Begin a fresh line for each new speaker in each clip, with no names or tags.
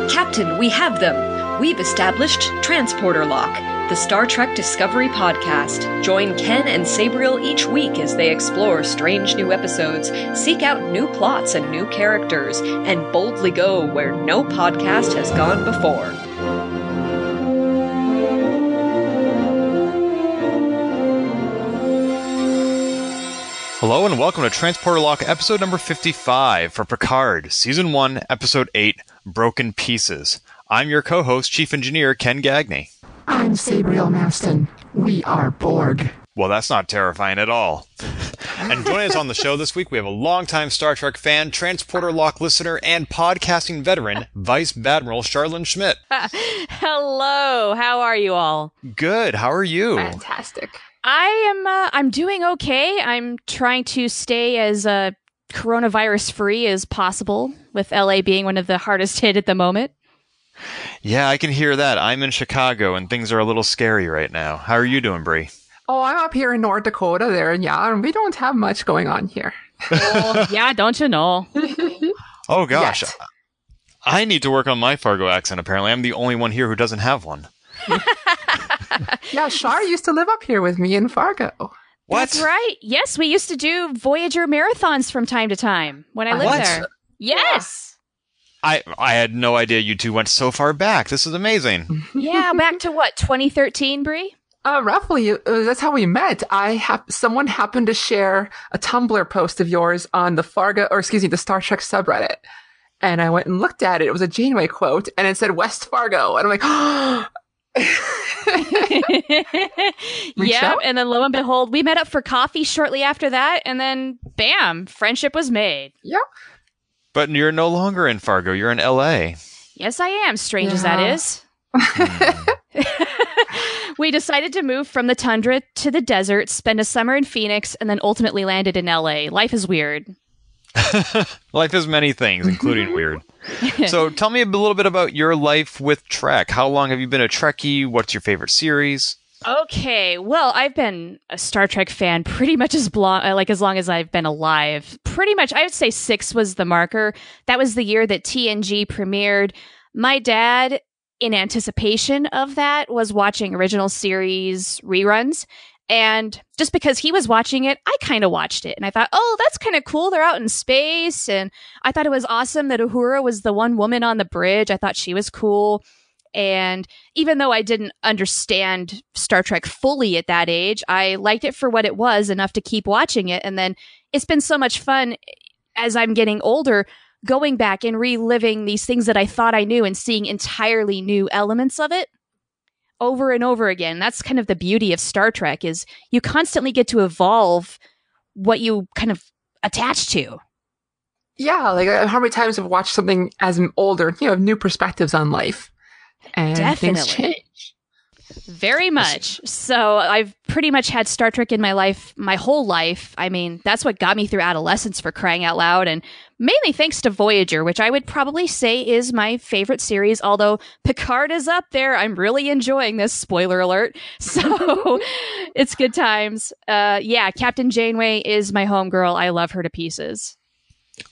Captain, we have them! We've established Transporter Lock, the Star Trek Discovery podcast. Join Ken and Sabriel each week as they explore strange new episodes, seek out new plots and new characters, and boldly go where no podcast has gone before.
Hello and welcome to Transporter Lock episode number 55 for Picard, Season 1, Episode 8, Broken Pieces. I'm your co-host, Chief Engineer Ken Gagney.
I'm Sabriel Maston. We are Borg.
Well, that's not terrifying at all. And joining us on the show this week, we have a longtime Star Trek fan, Transporter Lock listener, and podcasting veteran, Vice Admiral Charlene Schmidt.
Hello, how are you all?
Good, how are you?
Fantastic.
I'm doing okay. I'm trying to stay as coronavirus free as possible, with LA being one of the hardest hit at the moment.
Yeah, I can hear that. I'm in Chicago and things are a little scary right now. How are you doing, Bree?
Oh, I'm up here in North Dakota there, and we don't have much going on here.
Oh, yeah, don't you know?
Oh, gosh.
Yet.
I need to work on my Fargo accent, apparently. I'm the only one here who doesn't have one.
Yeah, Shar used to live up here with me in Fargo.
What?
That's right. Yes, we used to do Voyager marathons from time to time when I lived
What?
there. Yes.
I had no idea you two went so far back. This is amazing.
Yeah, back to what, 2013, Bree?
Roughly, that's how we met. Someone happened to share a Tumblr post of yours on the the Star Trek subreddit. And I went and looked at it. It was a Janeway quote, and it said West Fargo. And I'm like, oh.
Yeah, and then lo and behold, we met up for coffee shortly after that, and then bam, friendship was made.
Yeah.
But you're no longer in Fargo. You're in L.A.
Yes, I am, strange as that is. We decided to move from the tundra to the desert, spend a summer in Phoenix, and then ultimately landed in L.A. Life is weird.
Life is many things, including weird. So tell me a little bit about your life with Trek. How long have you been a Trekkie? What's your favorite series?
Okay, well, I've been a Star Trek fan pretty much as long as I've been alive. Pretty much, I would say 6 was the marker. That was the year that TNG premiered. My dad, in anticipation of that, was watching original series reruns. And just because he was watching it, I kind of watched it. And I thought, oh, that's kind of cool. They're out in space. And I thought it was awesome that Uhura was the one woman on the bridge. I thought she was cool. And even though I didn't understand Star Trek fully at that age, I liked it for what it was, enough to keep watching it. And then it's been so much fun as I'm getting older, going back and reliving these things that I thought I knew and seeing entirely new elements of it over and over again. That's kind of the beauty of Star Trek, is you constantly get to evolve what you kind of attach to.
Yeah, like how many times I've watched something as I'm older, have new perspectives on life. And
Definitely.
things change.
Very much. So I've pretty much had Star Trek in my life, my whole life. I mean, that's what got me through adolescence, for crying out loud. And mainly thanks to Voyager, which I would probably say is my favorite series. Although Picard is up there. I'm really enjoying this, spoiler alert. So it's good times. Yeah, Captain Janeway is my homegirl. I love her to pieces.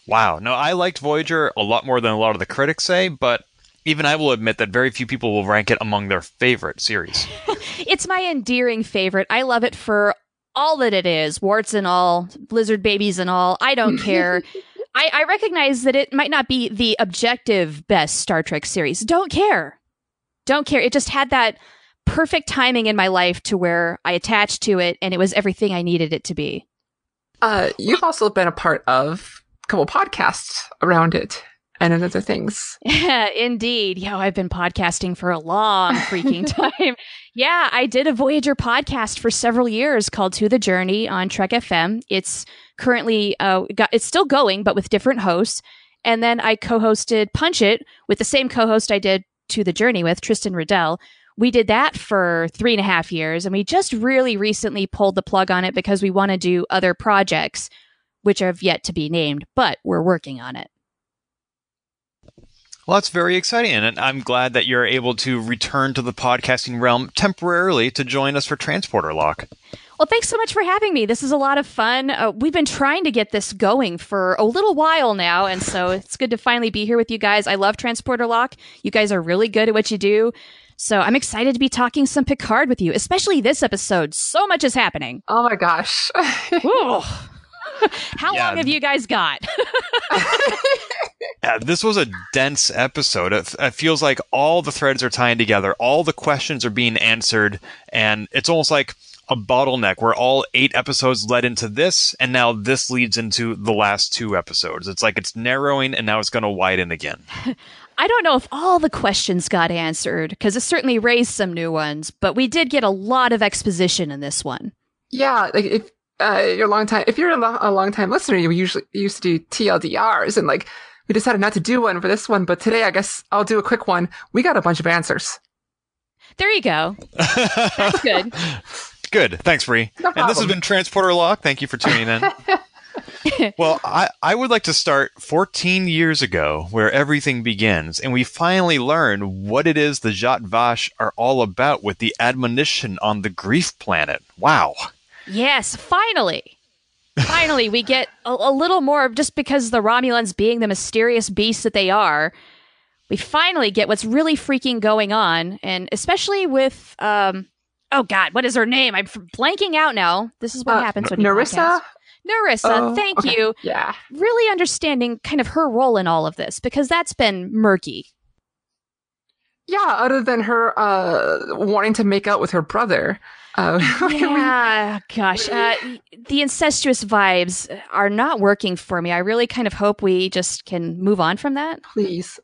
Wow. No, I liked Voyager a lot more than a lot of the critics say, but even I will admit that very few people will rank it among their favorite series.
It's my endearing favorite. I love it for all that it is, warts and all, blizzard babies and all. I don't care. I recognize that it might not be the objective best Star Trek series. Don't care. Don't care. It just had that perfect timing in my life to where I attached to it, and it was everything I needed it to be.
You've also been a part of a couple podcasts around it. And other things.
Yeah, indeed. Yeah, I've been podcasting for a long freaking time. Yeah, I did a Voyager podcast for several years called To the Journey on Trek FM. It's currently, it's still going, but with different hosts. And then I co-hosted Punch It with the same co-host I did To the Journey with, Tristan Riddell. We did that for 3.5 years, and we just really recently pulled the plug on it because we want to do other projects, which have yet to be named, but we're working on it.
Well, that's very exciting, and I'm glad that you're able to return to the podcasting realm temporarily to join us for Transporter Lock.
Well, thanks so much for having me. This is a lot of fun. We've been trying to get this going for a little while now, and so it's good to finally be here with you guys. I love Transporter Lock. You guys are really good at what you do. So I'm excited to be talking some Picard with you, especially this episode. So much is happening.
Oh my gosh.
How long have you guys got?
Yeah, this was a dense episode. It feels like all the threads are tying together. All the questions are being answered. And it's almost like a bottleneck where all 8 episodes led into this. And now this leads into the last 2 episodes. It's like it's narrowing and now it's going to widen again.
I don't know if all the questions got answered, because it certainly raised some new ones. But we did get a lot of exposition in this one.
Yeah, like if you're a long time listener, you usually used to do TLDRs, and like we decided not to do one for this one, but today I guess I'll do a quick one. We got a bunch of answers.
There you go. That's good.
Good. Thanks, Bree.
No problem.
And this has been Transporter Lock. Thank you for tuning in. Well, I would like to start 14 years ago, where everything begins, and we finally learn what it is the Zhat Vash are all about with the admonition on the Grief Planet. Wow.
Yes, finally. Finally, we get a little more, just because the Romulans being the mysterious beasts that they are, we finally get what's really freaking going on, and especially with, oh God, what is her name? I'm blanking out now. This is what happens when you
Narissa?
podcast. Narissa, thank you.
Yeah.
Really understanding kind of her role in all of this, because that's been murky.
Yeah, other than her wanting to make out with her brother.
Yeah, gosh. The incestuous vibes are not working for me. I really kind of hope we just can move on from that.
Please.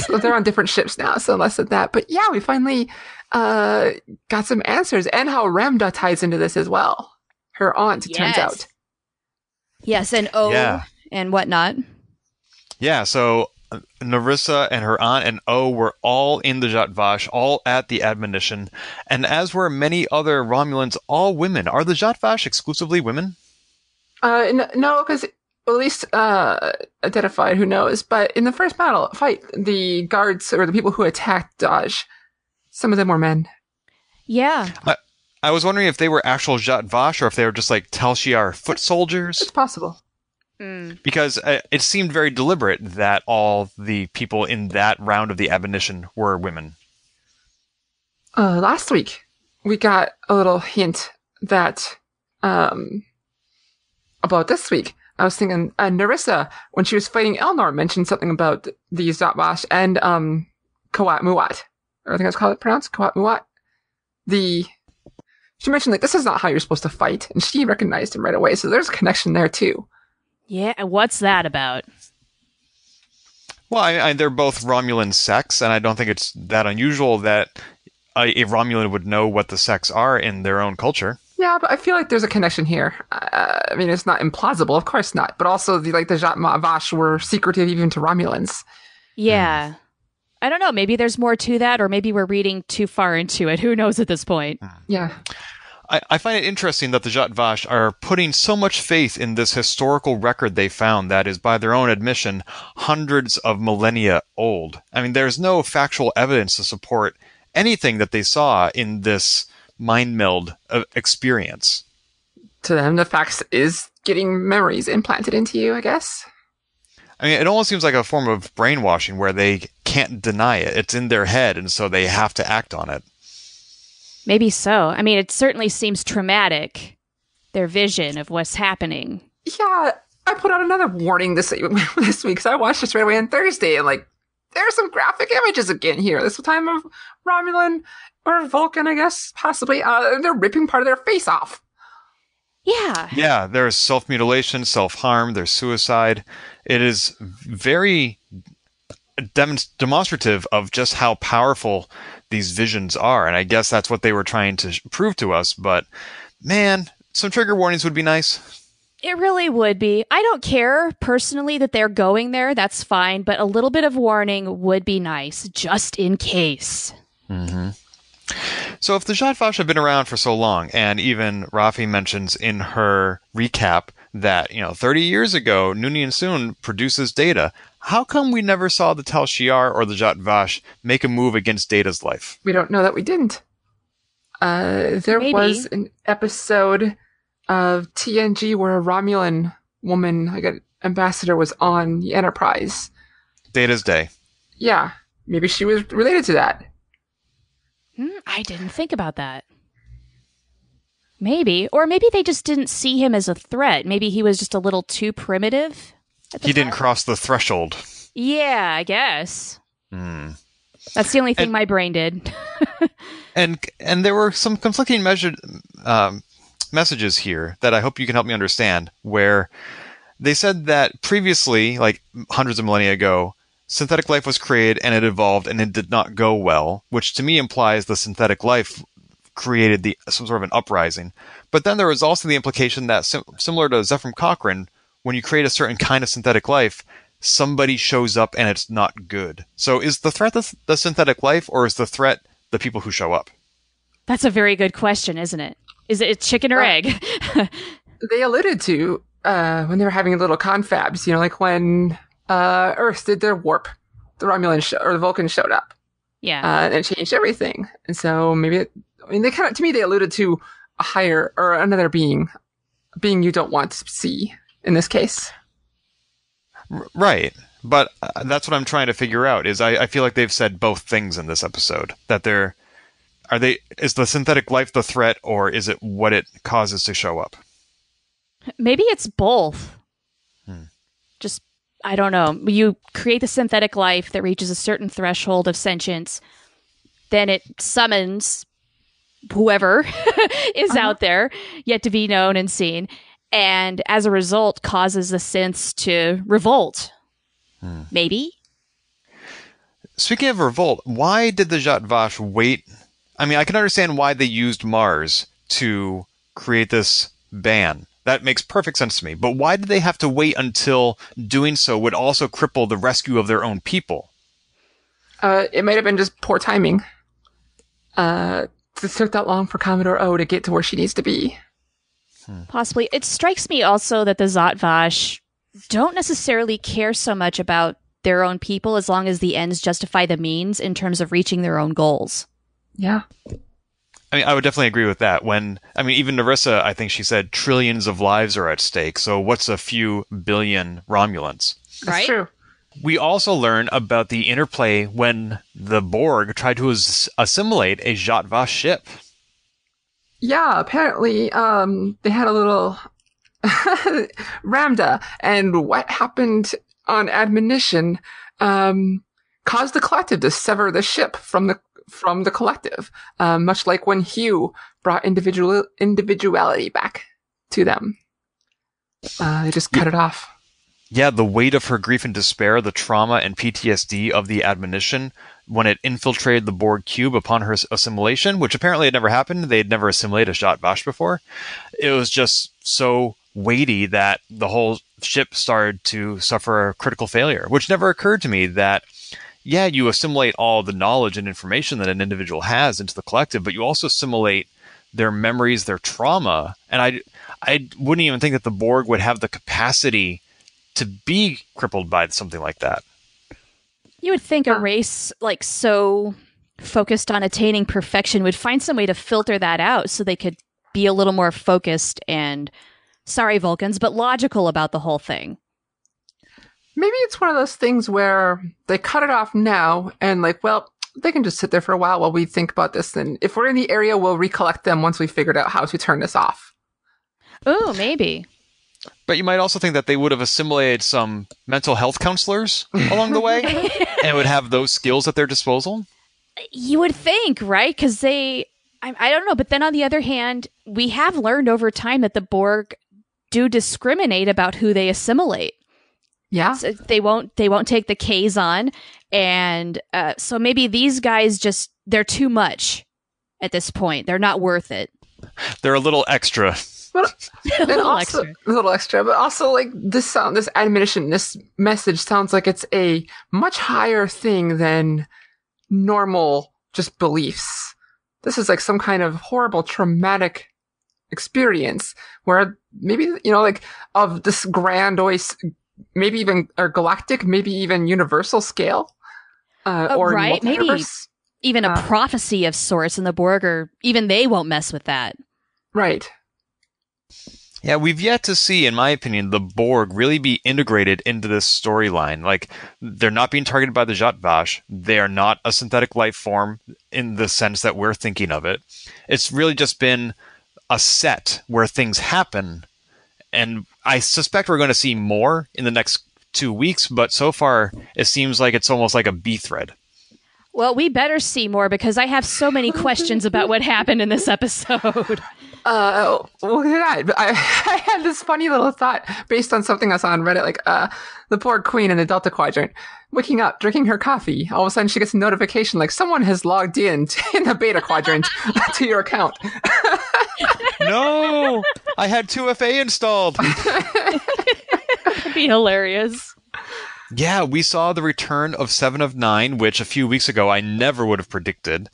They're on different ships now, so less of that. But yeah, we finally got some answers, and how Ramda ties into this as well. Her aunt, it turns out.
Yes, and and whatnot.
Yeah, so Narissa and her aunt and O were all in the Zhat Vash, all at the admonition, and as were many other Romulans, all women. Are the Zhat Vash exclusively women?
No, because at least identified, who knows. But in the first fight, the guards, or the people who attacked Daj, some of them were men.
Yeah.
I was wondering if they were actual Zhat Vash or if they were just like Tal Shiar foot soldiers.
It's possible.
Because it seemed very deliberate that all the people in that round of the admonition were women.
Last week, we got a little hint that, about this week. I was thinking, Narissa, when she was fighting Elnor, mentioned something about the Zhat Vash and, Kawat Muat. Or I think it's pronounced Kawat Muat. She mentioned, like, this is not how you're supposed to fight, and she recognized him right away, so there's a connection there, too.
Yeah, what's that about?
Well, they're both Romulan sects, and I don't think it's that unusual that a Romulan would know what the sects are in their own culture.
Yeah, but I feel like there's a connection here. I mean, it's not implausible, of course not, but also the Zhat Vash were secretive even to Romulans.
Yeah. I don't know, maybe there's more to that, or maybe we're reading too far into it. Who knows at this point?
Yeah.
I find it interesting that the Zhat Vash are putting so much faith in this historical record they found that is, by their own admission, hundreds of millennia old. I mean, there's no factual evidence to support anything that they saw in this mind meld experience.
To them, the facts is getting memories implanted into you, I guess.
I mean, it almost seems like a form of brainwashing where they can't deny it. It's in their head, and so they have to act on it.
Maybe so. I mean, it certainly seems traumatic, their vision of what's happening.
Yeah, I put out another warning this week, because I watched this right away on Thursday, and, like, there are some graphic images again here. This time of Romulan, or Vulcan, I guess, possibly. They're ripping part of their face off.
Yeah.
Yeah, there's self-mutilation, self-harm, there's suicide. It is very demonstrative of just how powerful these visions are, and I guess that's what they were trying to prove to us, but man, some trigger warnings would be nice.
It really would be. I don't care personally that they're going there, that's fine, but a little bit of warning would be nice, just in case.
Mm-hmm. So if the Zhat Vash have been around for so long, and even Rafi mentions in her recap that, 30 years ago, Noonien Soon produces Data, how come we never saw the Tal Shiar or the Zhat Vash make a move against Data's life?
We don't know that we didn't. There
Maybe.
was an episode of TNG where a Romulan woman, like an ambassador, was on the Enterprise.
Data's Day.
Yeah, maybe she was related to that.
I didn't think about that. Maybe. Or maybe they just didn't see him as a threat. Maybe he was just a little too primitive.
He didn't cross the threshold.
Yeah, I guess. That's the only thing my brain did.
And there were some conflicting messages here that I hope you can help me understand, where they said that previously, like hundreds of millennia ago, synthetic life was created and it evolved and it did not go well, which to me implies the synthetic life created some sort of an uprising. But then there was also the implication that similar to Zephram Cochrane, when you create a certain kind of synthetic life, somebody shows up and it's not good. So is the threat the synthetic life, or is the threat the people who show up?
That's a very good question, isn't it? Is it chicken or egg?
They alluded to when they were having little confabs, like when Earth did their warp, the or the Vulcans showed up.
Yeah.
And it changed everything. And so maybe, to me, they alluded to a higher or another being you don't want to see in this case.
Right. But that's what I'm trying to figure out, is I feel like they've said both things in this episode. That is the synthetic life the threat, or is it what it causes to show up?
Maybe it's both. Just, I don't know. You create the synthetic life that reaches a certain threshold of sentience, then it summons whoever is out there, yet to be known and seen, and as a result causes the synths to revolt. Maybe?
Speaking of revolt, why did the Zhat Vash wait? I mean, I can understand why they used Mars to create this ban. That makes perfect sense to me. But why did they have to wait until doing so would also cripple the rescue of their own people?
It might have been just poor timing. It took that long for Commodore O to get to where she needs to be.
Possibly. It strikes me also that the Zhat Vash don't necessarily care so much about their own people as long as the ends justify the means in terms of reaching their own goals.
Yeah.
I mean, I would definitely agree with that. Even Narissa, I think she said trillions of lives are at stake. So what's a few billion Romulans?
That's
Right?
true.
We also learn about the interplay when the Borg tried to assimilate a Zhat Vash ship.
Yeah, apparently, they had a little Ramda, and what happened on admonition, caused the collective to sever the ship from the collective, much like when Hugh brought individuality back to them. They just cut it off.
Yeah, the weight of her grief and despair, the trauma and PTSD of the admonition when it infiltrated the Borg cube upon her assimilation, which apparently had never happened. They had never assimilated a Zhat Vash before. It was just so weighty that the whole ship started to suffer a critical failure, which never occurred to me that, yeah, you assimilate all the knowledge and information that an individual has into the collective, but you also assimilate their memories, their trauma. And I wouldn't even think that the Borg would have the capacity to be crippled by something like that.
You would think a race like so focused on attaining perfection would find some way to filter that out so they could be a little more focused and, sorry Vulcans, but logical about the whole thing.
Maybe it's one of those things where they cut it off now and they can just sit there for a while we think about this. And if we're in the area, we'll recollect them once we figured out how to turn this off.
Oh, maybe.
But you might also think that they would have assimilated some mental health counselors along the way and would have those skills at their disposal.
You would think, right? Because I don't know. But then on the other hand, we have learned over time that the Borg do discriminate about who they assimilate.
Yeah.
So they won't take the Kazon. And so maybe these guys they're too much at this point. They're not worth it.
They're a little extra.
But
A
little extra, but also this admonition, this message sounds like it's a much higher thing than normal just beliefs. This is like some kind of horrible traumatic experience where maybe, of this grandiose, maybe even galactic, maybe even universal scale, or
right, maybe.
multiverse.
even a prophecy of sorts, and the Borg even they won't mess with that.
Right.
Yeah, we've yet to see, in my opinion, the Borg really be integrated into this storyline. Like, they're not being targeted by the Zhat Vash. They are not a synthetic life form in the sense that we're thinking of it. It's really just been a set where things happen, and I suspect we're going to see more in the next 2 weeks, but so far it seems like it's almost like a B thread.
Well, we better see more because I have so many questions about what happened in this episode.
Well, I had this funny little thought based on something I saw on Reddit, like the Borg Queen in the Delta Quadrant, waking up, drinking her coffee. All of a sudden, she gets a notification like someone has logged in the Beta Quadrant to your account.
No, I had 2FA installed.
That'd be hilarious.
Yeah, we saw the return of 7 of 9, which a few weeks ago I never would have predicted.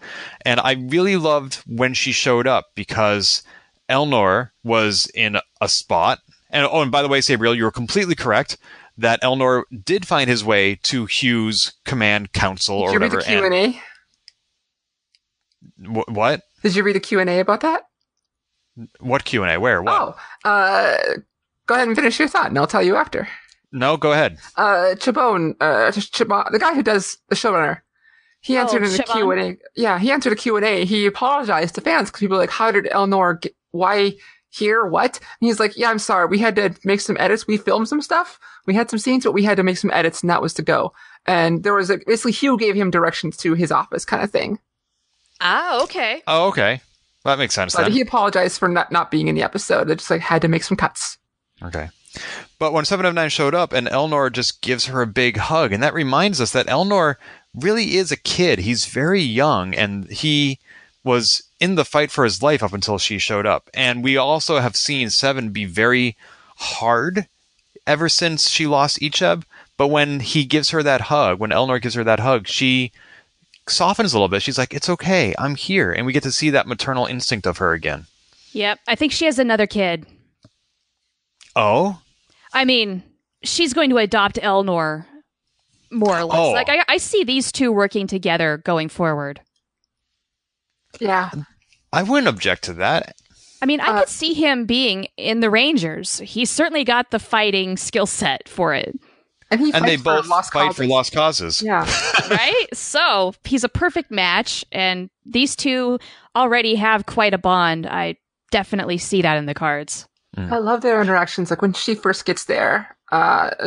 And I really loved when she showed up because Elnor was in a spot. And by the way, Sabriel, you were completely correct that Elnor did find his way to Hugh's command council or whatever.
Did you read the Q&A?
What?
Did you read the Q&A about that?
What Q&A? Where? What?
Go ahead and finish your thought and I'll tell you after.
No, go ahead.
Chabon, the guy who does the showrunner, he answered in the Q&A. Yeah, he answered a Q&A. He apologized to fans because people were like, how did Elnor why here? What? And he's like, yeah, I'm sorry. We had to make some edits. We filmed some stuff. We had some scenes, but we had to make some edits and that was to go. And there was basically Hugh gave him directions to his office kind of thing.
Ah, okay.
Oh, okay. Well, that makes sense
But
then.
he apologized for not being in the episode. They just had to make some cuts.
Okay. But when 7 of 9 showed up and Elnor just gives her a big hug, and that reminds us that Elnor really is a kid. He's very young, and he was in the fight for his life up until she showed up. And we also have seen 7 be very hard ever since she lost Icheb. But when he gives her that hug, when Elnor gives her that hug, she softens a little bit. She's like, it's okay, I'm here. And we get to see that maternal instinct of her again.
Yep, I think she has another kid.
Oh?
I mean, she's going to adopt Elnor, more or less.
Oh.
Like, I see these two working together going forward.
Yeah.
I wouldn't object to that.
I mean, I could see him being in the Rangers. He's certainly got the fighting skill set for it.
And
they both fight for lost causes.
Yeah.
Right? So, he's a perfect match, and these two already have quite a bond. I definitely see that in the cards.
I love their interactions. Like when she first gets there,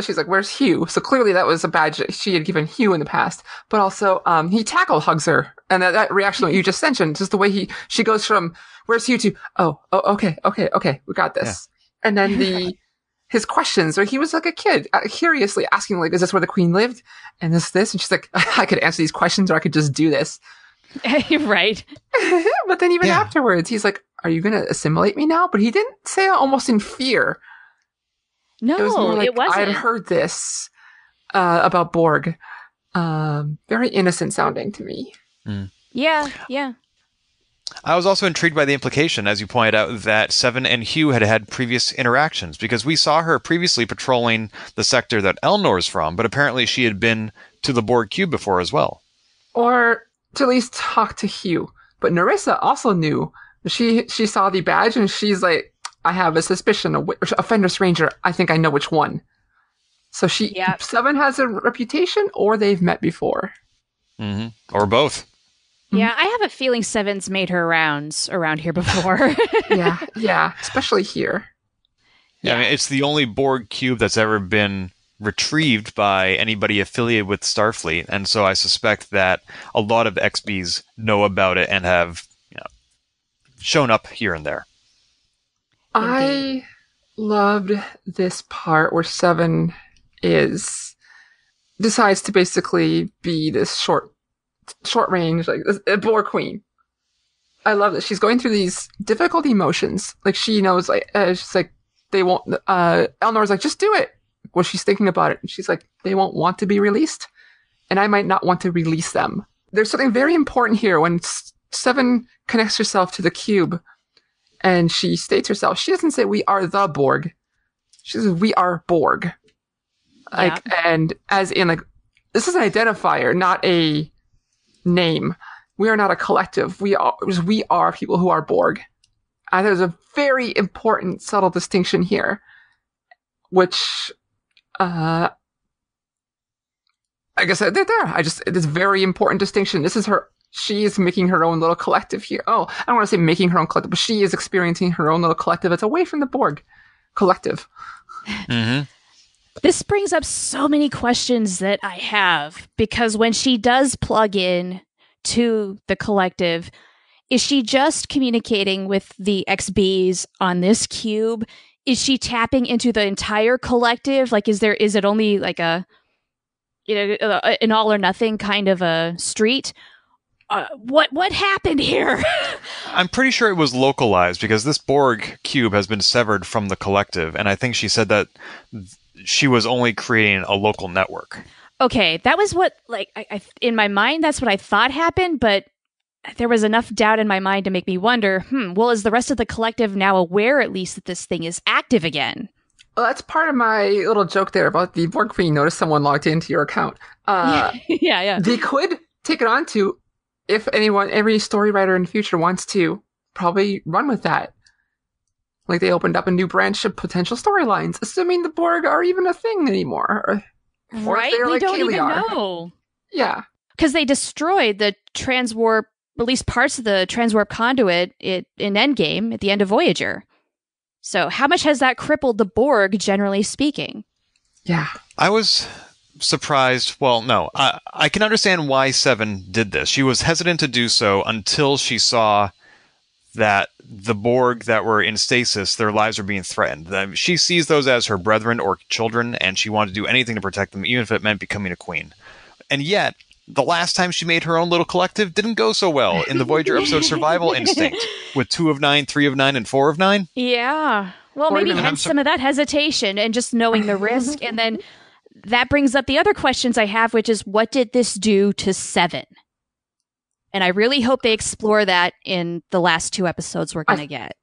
she's like, where's Hugh? So clearly that was a badge she had given Hugh in the past. But also, he tackle hugs her. And that reaction that you just mentioned, just the way she goes from, where's Hugh to, okay, we got this. Yeah. And then his questions, where he was like a kid, curiously asking, like, is this where the queen lived? And this? And she's like, I could answer these questions or I could just do this.
Right.
But then even afterwards, he's like, are you going to assimilate me now? But he didn't say it almost in fear.
No,
it was more like,
it wasn't.
I had heard this about Borg. Very innocent sounding to me.
Mm.
Yeah.
I was also intrigued by the implication, as you pointed out, that 7 and Hugh had previous interactions, because we saw her previously patrolling the sector that Elnor's from, but apparently she had been to the Borg cube before as well.
Or to at least talk to Hugh. But Narissa also knew. She saw the badge and she's like, I have a suspicion of a Fender Stranger. I think I know which one. So 7 has a reputation, or they've met before.
Mm-hmm. Or both.
Yeah, I have a feeling 7's made her rounds around here before.
yeah, especially here.
Yeah, I mean, it's the only Borg cube that's ever been retrieved by anybody affiliated with Starfleet, and so I suspect that a lot of XBs know about it and have shown up here and there.
I loved this part where 7 decides to basically be this short range, like a Borg queen. I love that she's going through these difficult emotions. Like she knows, like she's like, they won't. Elnor's like, just do it. Well, she's thinking about it, and she's like, they won't want to be released, and I might not want to release them. There's something very important here when 7 connects herself to the cube, and she states herself. She doesn't say we are the Borg. She says we are Borg. And as in, like, this is an identifier, not a name. we are not a collective. We are people who are Borg. There's a very important, subtle distinction here, which, I guess I did there. It is a very important distinction. She is making her own little collective here. Oh, I don't want to say making her own collective, but she is experiencing her own little collective. It's away from the Borg collective.
Mm-hmm.
This brings up so many questions that I have, because when she does plug in to the collective, is she just communicating with the XBs on this cube? Is she tapping into the entire collective? Like, is it only like an all or nothing kind of a street? What happened here?
I'm pretty sure it was localized because this Borg cube has been severed from the collective, and I think she said that she was only creating a local network.
Okay, that was what, like, I in my mind, that's what I thought happened, but there was enough doubt in my mind to make me wonder, well, is the rest of the collective now aware at least that this thing is active again?
Well, that's part of my little joke there about the Borg Queen. Notice someone logged into your account.
Yeah.
They could take it on to, if every story writer in the future wants to, probably run with that. Like, they opened up a new branch of potential storylines, assuming the Borg are even a thing anymore.
Right?
We
like don't
Kaylee
even
are.
know.
Yeah.
Because they destroyed the transwarp, at least parts of the transwarp conduit in Endgame at the end of Voyager. So how much has that crippled the Borg, generally speaking?
Yeah.
I was surprised. Well, no. I can understand why Seven did this. She was hesitant to do so until she saw that the Borg that were in stasis, their lives were being threatened. She sees those as her brethren or children, and she wanted to do anything to protect them, even if it meant becoming a queen. And yet, the last time she made her own little collective didn't go so well in the Voyager episode Survival Instinct, with 2 of 9, 3 of 9, and 4 of 9.
Yeah. Well, maybe hence some of that hesitation and just knowing the risk. And then that brings up the other questions I have, which is, what did this do to Seven? And I really hope they explore that in the last 2 episodes we're going to get.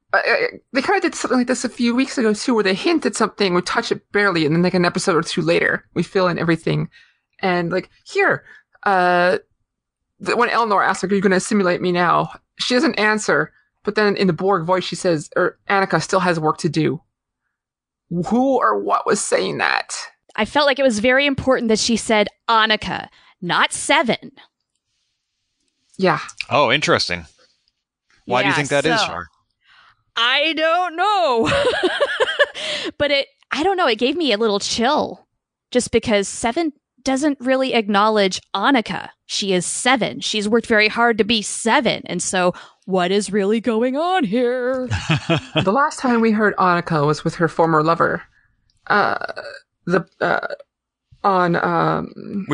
They kind of did something like this a few weeks ago, too, where they hint at something, we touch it barely, and then like an episode or 2 later, we fill in everything. And like, here, when Eleanor asks, like, are you going to assimilate me now? She doesn't answer, but then in the Borg voice, she says, Annika still has work to do. Who or what was saying that?
I felt like it was very important that she said Annika, not Seven.
Yeah.
Oh, interesting. Why do you think that is, Char?
I don't know. But I don't know, it gave me a little chill. Just because Seven doesn't really acknowledge Annika. She is Seven. She's worked very hard to be Seven. And so, what is really going on here?
The last time we heard Annika was with her former lover.
We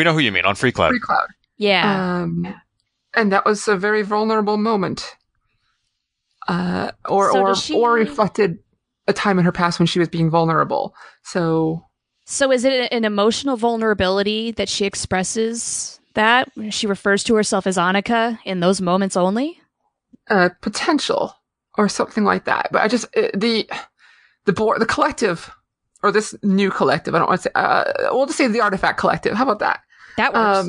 know who you mean, on Free Cloud.
Free Cloud.
Yeah.
And that was a very vulnerable moment. Or reflected a time in her past when she was being vulnerable. So is it an emotional vulnerability that she expresses that? She refers to herself as Annika in those moments only? Potential. Or something like that. But I just, the collective, or this new collective, I don't want to say, we'll just say the Artifact Collective. How about that?
That works.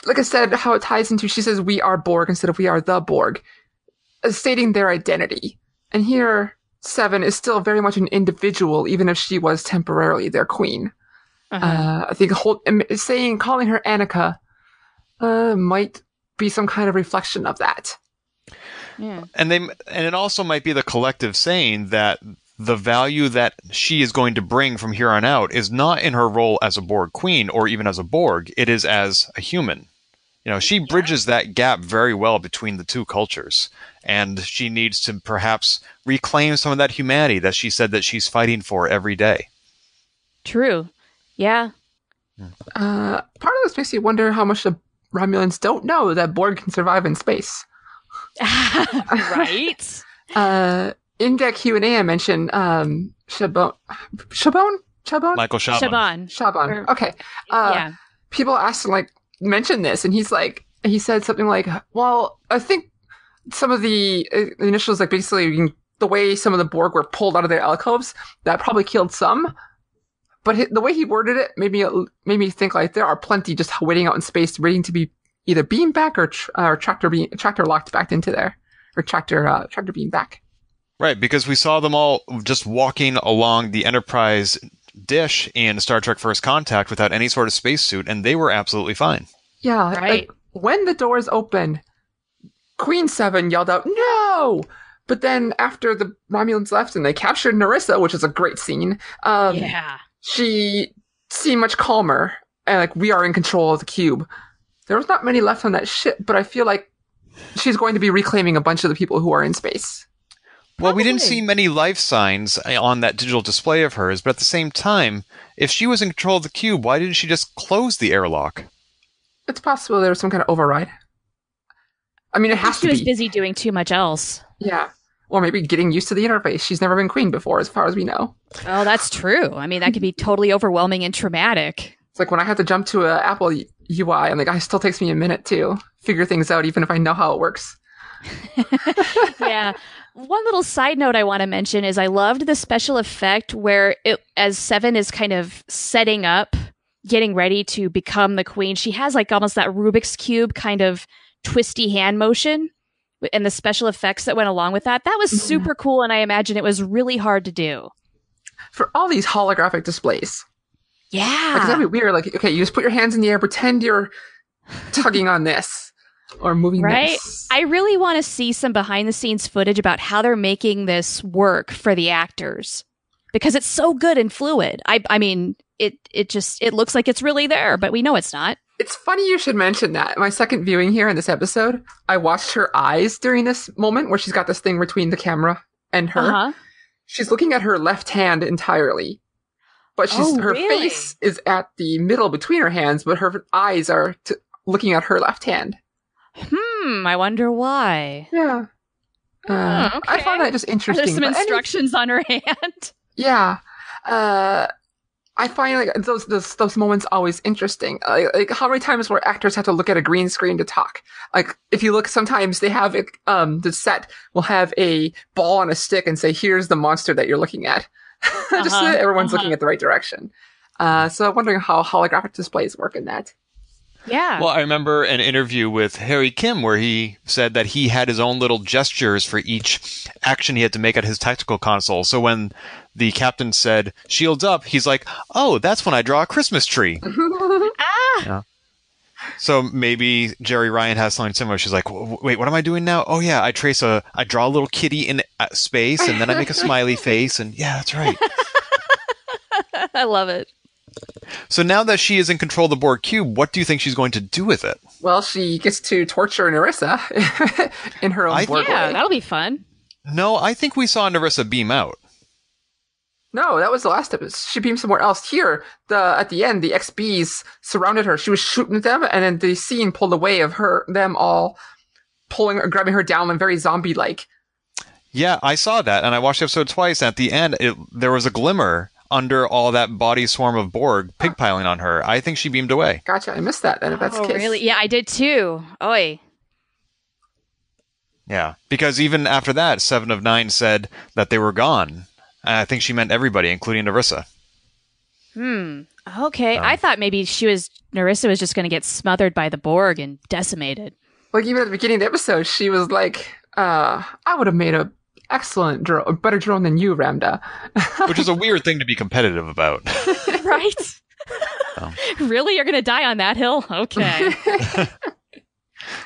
Like I said, how it ties into, she says we are Borg instead of we are the Borg, stating their identity. And here, Seven is still very much an individual, even if she was temporarily their queen. I think calling her Annika might be some kind of reflection of that.
Yeah.
And it also might be the collective saying that the value that she is going to bring from here on out is not in her role as a Borg queen or even as a Borg. It is as a human. You know, she bridges that gap very well between the two cultures. And she needs to perhaps reclaim some of that humanity that she said that she's fighting for every day.
True. Yeah.
Part of this makes you wonder how much the Romulans don't know that Borg can survive in space.
Right?
In that Q&A, I mentioned Chabon?
Michael Chabon.
Chabon. Okay.
Yeah.
People asked him, mention this, and he said something like, well, I think some of the initials, basically the way some of the Borg were pulled out of their alcoves, that probably killed some. But the way he worded it made me think there are plenty just waiting out in space, waiting to be either beam back or tractor locked back into there, or tractor beam back.
Right, because we saw them all just walking along the Enterprise dish in Star Trek First Contact without any sort of spacesuit, and they were absolutely fine.
Yeah,
right.
Like, when the doors opened, Queen 7 yelled out, "No!" But then after the Romulans left and they captured Narissa, which is a great scene, she seemed much calmer, and like, we are in control of the cube. There was not many left on that ship, but I feel like she's going to be reclaiming a bunch of the people who are in space.
Well, we didn't see many life signs on that digital display of hers, but at the same time, if she was in control of the cube, why didn't she just close the airlock?
It's possible there was some kind of override. I mean, it has to be.
She was busy doing too much else.
Yeah. Or maybe getting used to the interface. She's never been queen before, as far as we know.
Oh, that's true. I mean, that could be totally overwhelming and traumatic.
It's like when I have to jump to an Apple UI, and it still takes me a minute to figure things out, even if I know how it works.
Yeah. One little side note I want to mention is I loved the special effect where as Seven is kind of setting up, getting ready to become the queen, she has like almost that Rubik's Cube kind of twisty hand motion, and the special effects that went along with that. That was super cool, and I imagine it was really hard to do.
For all these holographic displays.
Yeah.
Like, that'd be weird. Like, okay, you just put your hands in the air, pretend you're tugging on this. Or moving this.
I really want to see some behind the scenes footage about how they're making this work for the actors, because it's so good and fluid. I mean, it looks like it's really there, but we know it's not.
It's funny you should mention that. My second viewing here in this episode, I watched her eyes during this moment where she's got this thing between the camera and her.
Uh-huh.
She's looking at her left hand entirely, but her
really?
face is at the middle between her hands, but her eyes are looking at her left hand.
I wonder why.
Yeah.
Okay.
I find that just interesting.
Are there some instructions on her hand?
Yeah. I find like those moments always interesting. Like how many times where actors have to look at a green screen to talk? Like if you look, sometimes they have it, the set will have a ball on a stick and say, "Here's the monster that you're looking at," just so that everyone's looking at the right direction. So I'm wondering how holographic displays work in that.
Yeah.
Well, I remember an interview with Harry Kim where he said that he had his own little gestures for each action he had to make at his tactical console. So when the captain said, "Shields up," he's like, "Oh, that's when I draw a Christmas tree." Yeah. So maybe Jerry Ryan has something similar. She's like, "Wait, what am I doing now? Oh yeah, I draw a little kitty in space, and then I make a smiley face, and yeah, that's right."
I love it.
So now that she is in control of the Borg cube, what do you think she's going to do with it?
Well, she gets to torture Narissa in her own Borg way.
Yeah, that'll be fun.
No, I think we saw Narissa beam out.
No, that was the last episode. She beamed somewhere else. Here, at the end, the XBs surrounded her. She was shooting at them, and then the scene pulled away of them all grabbing her down, and very zombie-like.
Yeah, I saw that, and I watched the episode twice. And at the end, there was a glimmer under all that body swarm of Borg pigpiling on her. I think she beamed away.
Gotcha, I missed that then, if that's the case.
Really? Yeah, I did too. Oi.
Yeah, because even after that, 7 of 9 said that they were gone. And I think she meant everybody, including Narissa.
Okay, I thought maybe Narissa was just going to get smothered by the Borg and decimated.
Like, even at the beginning of the episode, she was like, I would have made a better drone than you, Ramda.
Which is a weird thing to be competitive about.
Right? Really? You're going to die on that hill? Okay.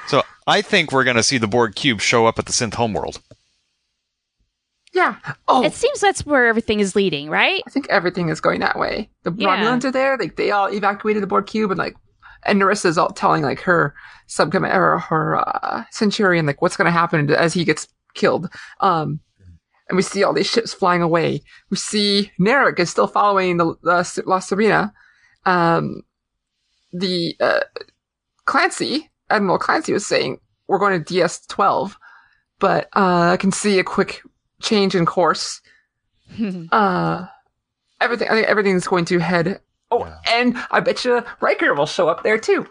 So I think we're going to see the Borg cube show up at the Synth homeworld.
Yeah. Oh,
it seems that's where everything is leading, right?
I think everything is going that way. The Romulans are there. Like, they all evacuated the Borg cube, and Narissa's all telling like her her Centurion like what's going to happen as he gets killed. And we see all these ships flying away. We see Narek is still following the La Serena. Admiral Clancy was saying we're going to DS-12, but I can see a quick change in course. I think everything's going to head. Oh, yeah. And I bet you Riker will show up there too.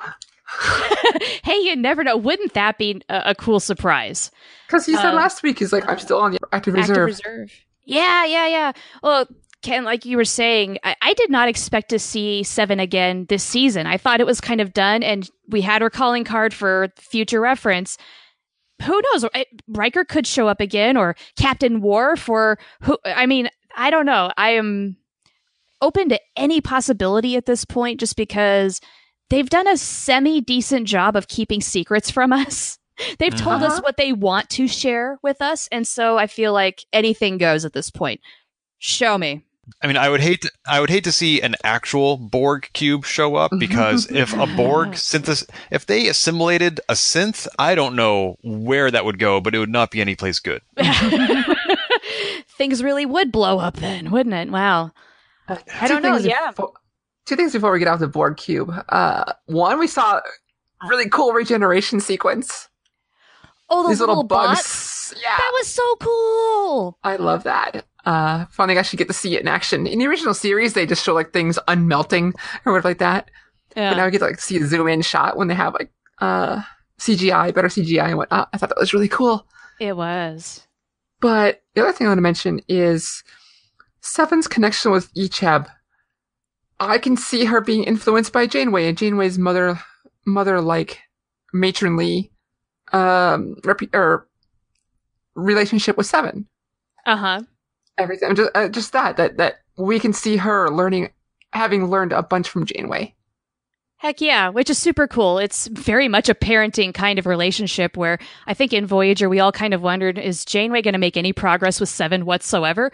Hey, you never know. Wouldn't that be a cool surprise?
Because he said last week, he's like, I'm still on the active reserve.
Yeah. Well, Ken, like you were saying, I did not expect to see Seven again this season. I thought it was kind of done, and we had her calling card for future reference. Who knows? Riker could show up again, or Captain Worf, or who? I mean, I don't know. I am open to any possibility at this point, just because they've done a semi-decent job of keeping secrets from us. They've told us what they want to share with us, and so I feel like anything goes at this point. Show me.
I mean, I would hate to see an actual Borg cube show up, because if a Borg if they assimilated a synth, I don't know where that would go, but it would not be any place good.
Things really would blow up then, wouldn't it? Wow. I don't know. Yeah.
Two things before we get off the Borg cube. One, we saw a really cool regeneration sequence.
Oh, those
these little bugs.
Bots? Yeah. That was so cool.
I love that. Finally, I actually get to see it in action. In the original series, they just show like things unmelting or whatever like that. Yeah. But now we get to like see a zoom in shot when they have like CGI, better CGI and whatnot. I thought that was really cool.
It was.
But the other thing I want to mention is Seven's connection with Icheb. I can see her being influenced by Janeway and Janeway's mother-like matronly relationship with Seven. Everything, just that we can see her having learned a bunch from Janeway.
Heck yeah, which is super cool. It's very much a parenting kind of relationship where I think in Voyager we all kind of wondered, is Janeway going to make any progress with Seven whatsoever?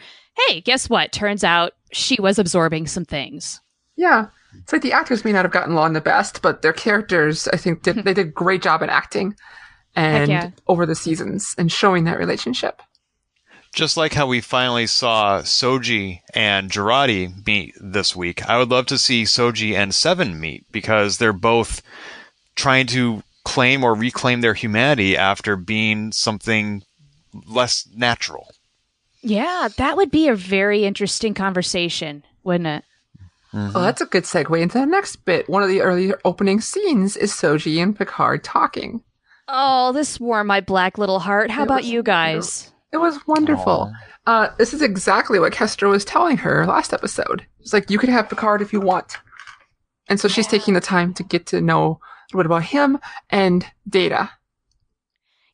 Hey, guess what? Turns out she was absorbing some things.
Yeah. It's like the actors may not have gotten along the best, but their characters, I think, they did a great job in acting and over the seasons and showing that relationship.
Just like how we finally saw Soji and Jurati meet this week, I would love to see Soji and Seven meet, because they're both trying to claim or reclaim their humanity after being something less natural.
Yeah, that would be a very interesting conversation, wouldn't it?
Well, that's a good segue into the next bit. One of the earlier opening scenes is Soji and Picard talking.
Oh, this warmed my black little heart. How about you guys?
It was wonderful. This is exactly what Kestra was telling her last episode. It's like, you could have Picard if you want. And so she's taking the time to get to know a little bit about him and Data.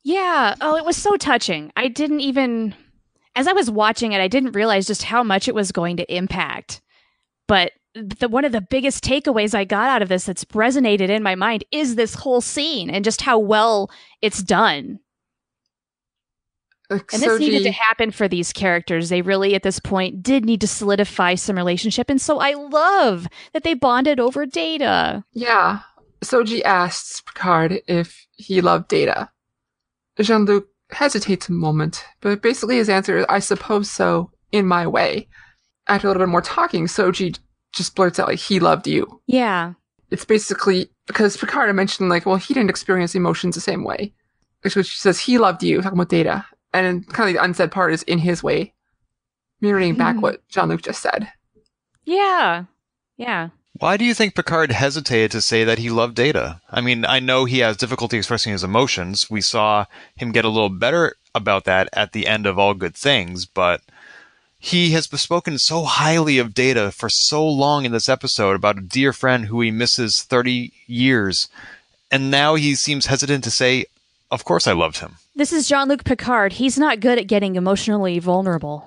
Yeah. Oh, it was so touching. As I was watching it, I didn't realize just how much it was going to impact. But one of the biggest takeaways I got out of this that's resonated in my mind is this whole scene and just how well it's done. And this needed to happen for these characters. They really, at this point, did need to solidify some relationship. And so I love that they bonded over Data.
Yeah. Soji asks Picard if he loved Data. Jean-Luc hesitates a moment, but basically his answer is, I suppose so, in my way. After a little bit more talking, Soji just blurts out, like, he loved you.
Yeah.
It's basically, because Picard had mentioned, like, well, he didn't experience emotions the same way. So she says, he loved you, talking about Data. And kind of the unsaid part is in his way, mirroring back what Jean-Luc just said.
Yeah. Yeah.
Why do you think Picard hesitated to say that he loved Data? I mean, I know he has difficulty expressing his emotions. We saw him get a little better about that at the end of All Good Things, but he has spoken so highly of Data for so long in this episode about a dear friend who he misses 30 years, and now he seems hesitant to say, of course I loved him.
This is Jean-Luc Picard. He's not good at getting emotionally vulnerable.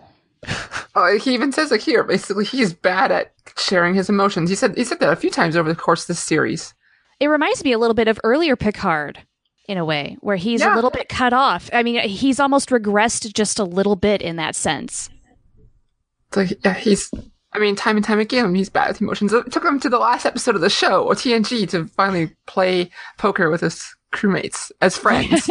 He even says, like, here, basically, he's bad at sharing his emotions. He said that a few times over the course of this series.
It reminds me a little bit of earlier Picard, in a way, where he's a little bit cut off. I mean, he's almost regressed just a little bit in that sense.
So, yeah, time and time again, he's bad with emotions. It took him to the last episode of the show, or TNG, to finally play poker with his crewmates as friends.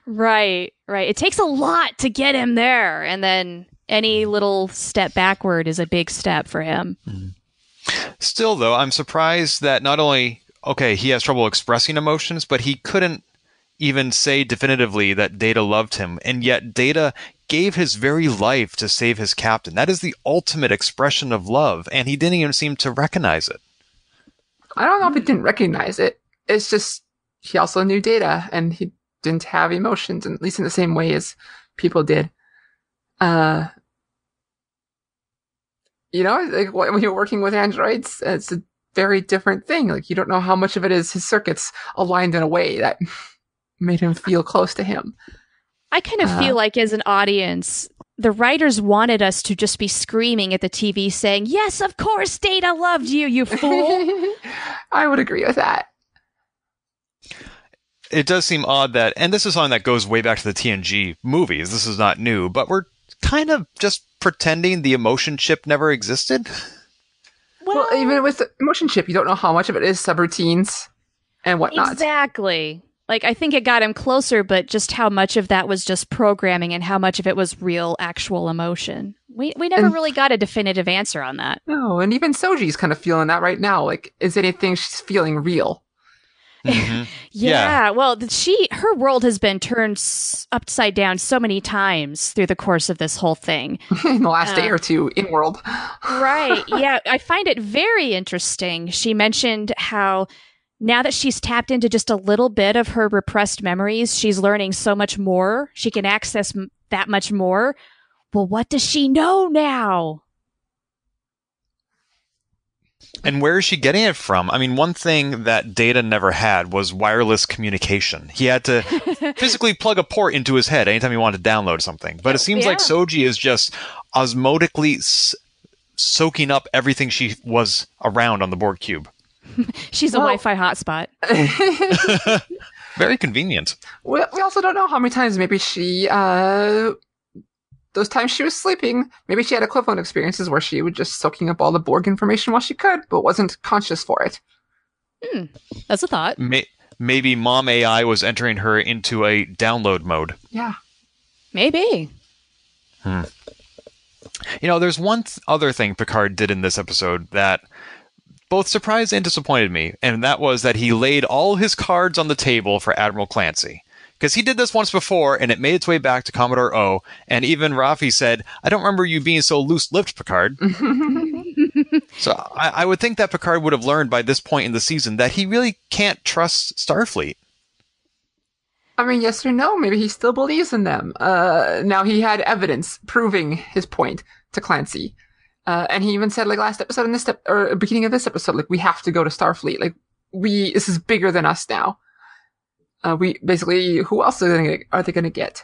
Right. It takes a lot to get him there, and then any little step backward is a big step for him.
Still, though, I'm surprised that not only, he has trouble expressing emotions, but he couldn't even say definitively that Data loved him, and yet Data gave his very life to save his captain. That is the ultimate expression of love, and he didn't even seem to recognize it.
I don't know if he didn't recognize it. It's just he also knew Data, and he didn't have emotions, at least in the same way as people did. You know, like when you're working with androids, it's a very different thing. Like, you don't know how much of it is his circuits aligned in a way that made him feel close to him.
I kind of feel like as an audience, the writers wanted us to just be screaming at the TV saying, yes, of course, Data loved you, you fool.
I would agree with that.
It does seem odd that, and this is something that goes way back to the TNG movies, this is not new, but we're kind of just pretending the emotion chip never existed.
Well, even with the emotion chip, you don't know how much of it is subroutines and whatnot.
Exactly. Like, I think it got him closer, but just how much of that was just programming and how much of it was real, actual emotion. We never really got a definitive answer on that.
No, and even Soji's kind of feeling that right now. Like, is anything she's feeling real?
Mm-hmm.
Yeah, well, her world has been turned upside down so many times through the course of this whole thing.
In the last day or two, in world.
Right, yeah. I find it very interesting. She mentioned how now that she's tapped into just a little bit of her repressed memories, she's learning so much more. She can access that much more. Well, what does she know now?
And where is she getting it from? I mean, one thing that Data never had was wireless communication. He had to physically plug a port into his head anytime he wanted to download something. But it seems like Soji is just osmotically soaking up everything she was around on the Borg cube.
She's a Wi-Fi hotspot.
Very convenient.
We also don't know how many times maybe she... those times she was sleeping, maybe she had equivalent experiences where she was just soaking up all the Borg information while she could, but wasn't conscious for it.
That's a thought.
Maybe Mom AI was entering her into a download mode.
Yeah.
Maybe.
You know, there's one other thing Picard did in this episode that both surprised and disappointed me, and that was that he laid all his cards on the table for Admiral Clancy. Because he did this once before, and it made its way back to Commodore O, and even Rafi said, I don't remember you being so loose-lipped, Picard. So I would think that Picard would have learned by this point in the season that he really can't trust Starfleet.
I mean, yes or no, maybe he still believes in them. Now he had evidence proving his point to Clancy. And he even said, like, last episode in this or beginning of this episode, like, we have to go to Starfleet. Like, this is bigger than us now. We basically, who else are they going to get?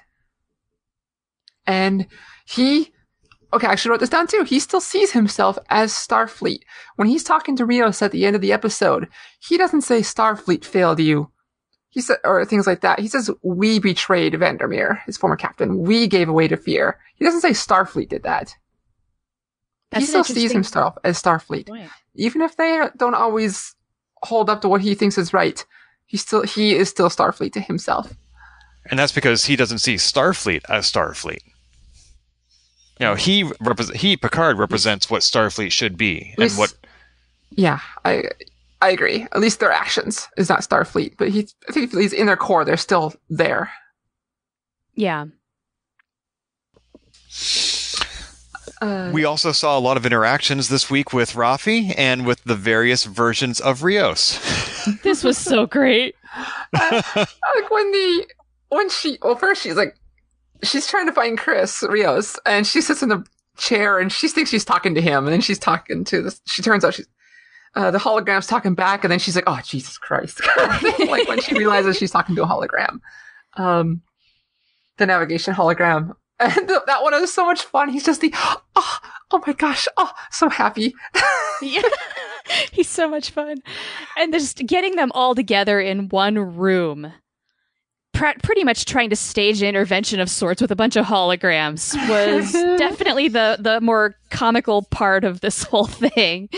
And I actually wrote this down too. He still sees himself as Starfleet. When he's talking to Rios at the end of the episode, he doesn't say Starfleet failed you. He said, or things like that. He says, we betrayed Vandermeer, his former captain. We gave away to fear. He doesn't say Starfleet did that. He still sees himself as Starfleet. Point. Even if they don't always hold up to what he thinks is right. He is still Starfleet to himself.
And that's because he doesn't see Starfleet as Starfleet. You know, Picard represents what Starfleet should be. And what...
Yeah, I agree. At least their actions is not Starfleet. But I think he's in their core, they're still there.
Yeah.
We also saw a lot of interactions this week with Rafi and with the various versions of Rios.
This was so great.
Like first she's trying to find Chris Rios, and she sits in the chair and she thinks she's talking to him, and then she's talking to she turns out she's the hologram's talking back, and then she's like, oh Jesus Christ. Like when she realizes she's talking to a hologram. The navigation hologram. And that one was so much fun. He's just oh my gosh, so happy.
Yeah, he's so much fun. And just getting them all together in one room, pretty much trying to stage an intervention of sorts with a bunch of holograms, was definitely the more comical part of this whole thing.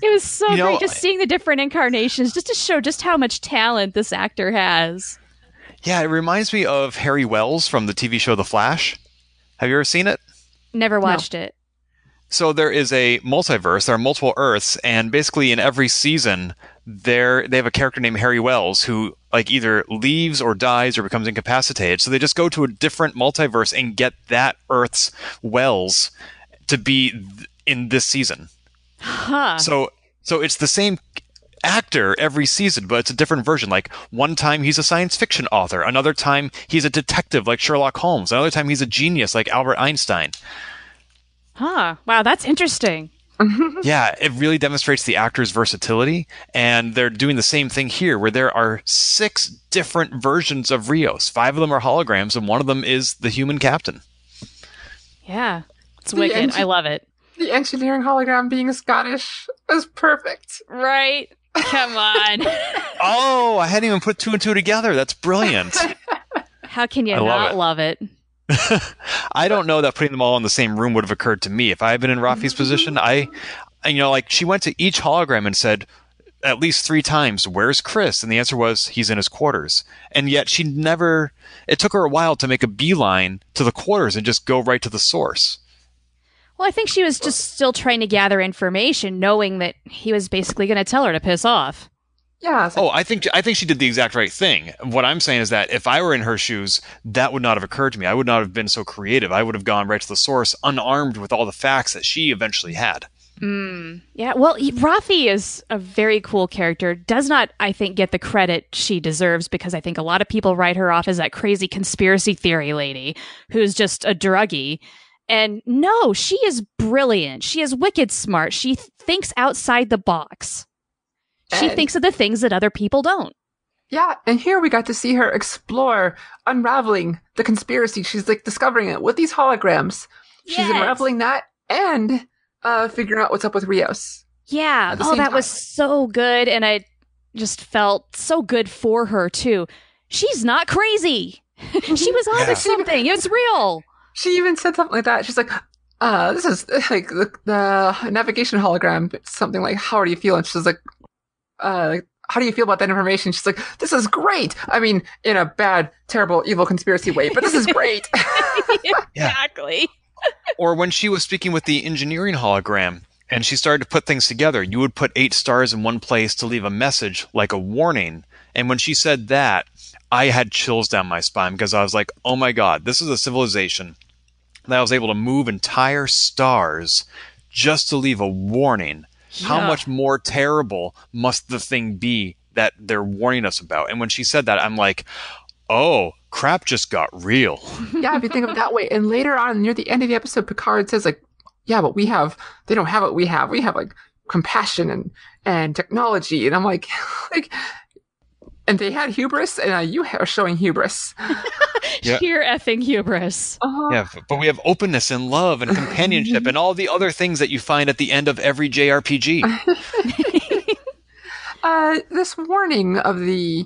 It was so great just seeing the different incarnations, just to show just how much talent this actor has.
Yeah, it reminds me of Harry Wells from the TV show The Flash. Have you ever seen it?
Never watched it.
So there is a multiverse. There are multiple Earths, and basically in every season, they have a character named Harry Wells who like either leaves or dies or becomes incapacitated. So they just go to a different multiverse and get that Earth's Wells to be in this season.
Huh.
So it's the same actor every season, but it's a different version. Like one time he's a science fiction author, another time he's a detective like Sherlock Holmes, another time he's a genius like Albert Einstein.
Huh. Wow, that's interesting.
Yeah, it really demonstrates the actor's versatility, and they're doing the same thing here, where there are 6 different versions of Rios. 5 of them are holograms, and one of them is the human captain.
Yeah, it's wicked. I love it.
The engineering hologram being Scottish is perfect.
Right? Come on.
Oh, I hadn't even put 2 and 2 together. That's brilliant.
How can you not love it?
I don't know that putting them all in the same room would have occurred to me. If I had been in Rafi's position, she went to each hologram and said at least 3 times, "Where's Chris?" And the answer was, "He's in his quarters." And yet it took her a while to make a beeline to the quarters and just go right to the source.
Well, I think she was just still trying to gather information, knowing that he was basically going to tell her to piss off.
Yeah.
I think she did the exact right thing. What I'm saying is that if I were in her shoes, that would not have occurred to me. I would not have been so creative. I would have gone right to the source, unarmed with all the facts that she eventually had.
Yeah, well, Rafi is a very cool character. Does not, I think, get the credit she deserves, because I think a lot of people write her off as that crazy conspiracy theory lady who's just a druggie. And no, she is brilliant. She is wicked smart. She thinks outside the box. She thinks of the things that other people don't.
Yeah, and here we got to see her explore, unraveling the conspiracy. She's discovering it with these holograms. She's unraveling that and figuring out what's up with Rios.
Yeah. Oh, that was so good. And I just felt so good for her, too. She's not crazy. She was on to something. It's real.
She even said something like that. She's like, this is the navigation hologram. It's something like, "How do you feel?" And she's like, "How do you feel about that information?" She's like, "This is great." I mean, in a bad, terrible, evil conspiracy way, but this is great.
Exactly.
Or when she was speaking with the engineering hologram and she started to put things together, you would put 8 stars in one place to leave a message, like a warning. And when she said that, I had chills down my spine, because I was like, oh my God, this is a civilization that was able to move entire stars just to leave a warning. Yeah. How much more terrible must the thing be that they're warning us about? And when she said that, I'm like, oh, crap just got real.
Yeah, if you think of it that way. And later on, near the end of the episode, Picard says, yeah, but they don't have what we have. We have compassion and technology. And I'm like, and they had hubris, and you are showing hubris.
Sheer effing hubris.
Uh-huh.
Yeah, but we have openness and love and companionship and all the other things that you find at the end of every JRPG.
This warning of the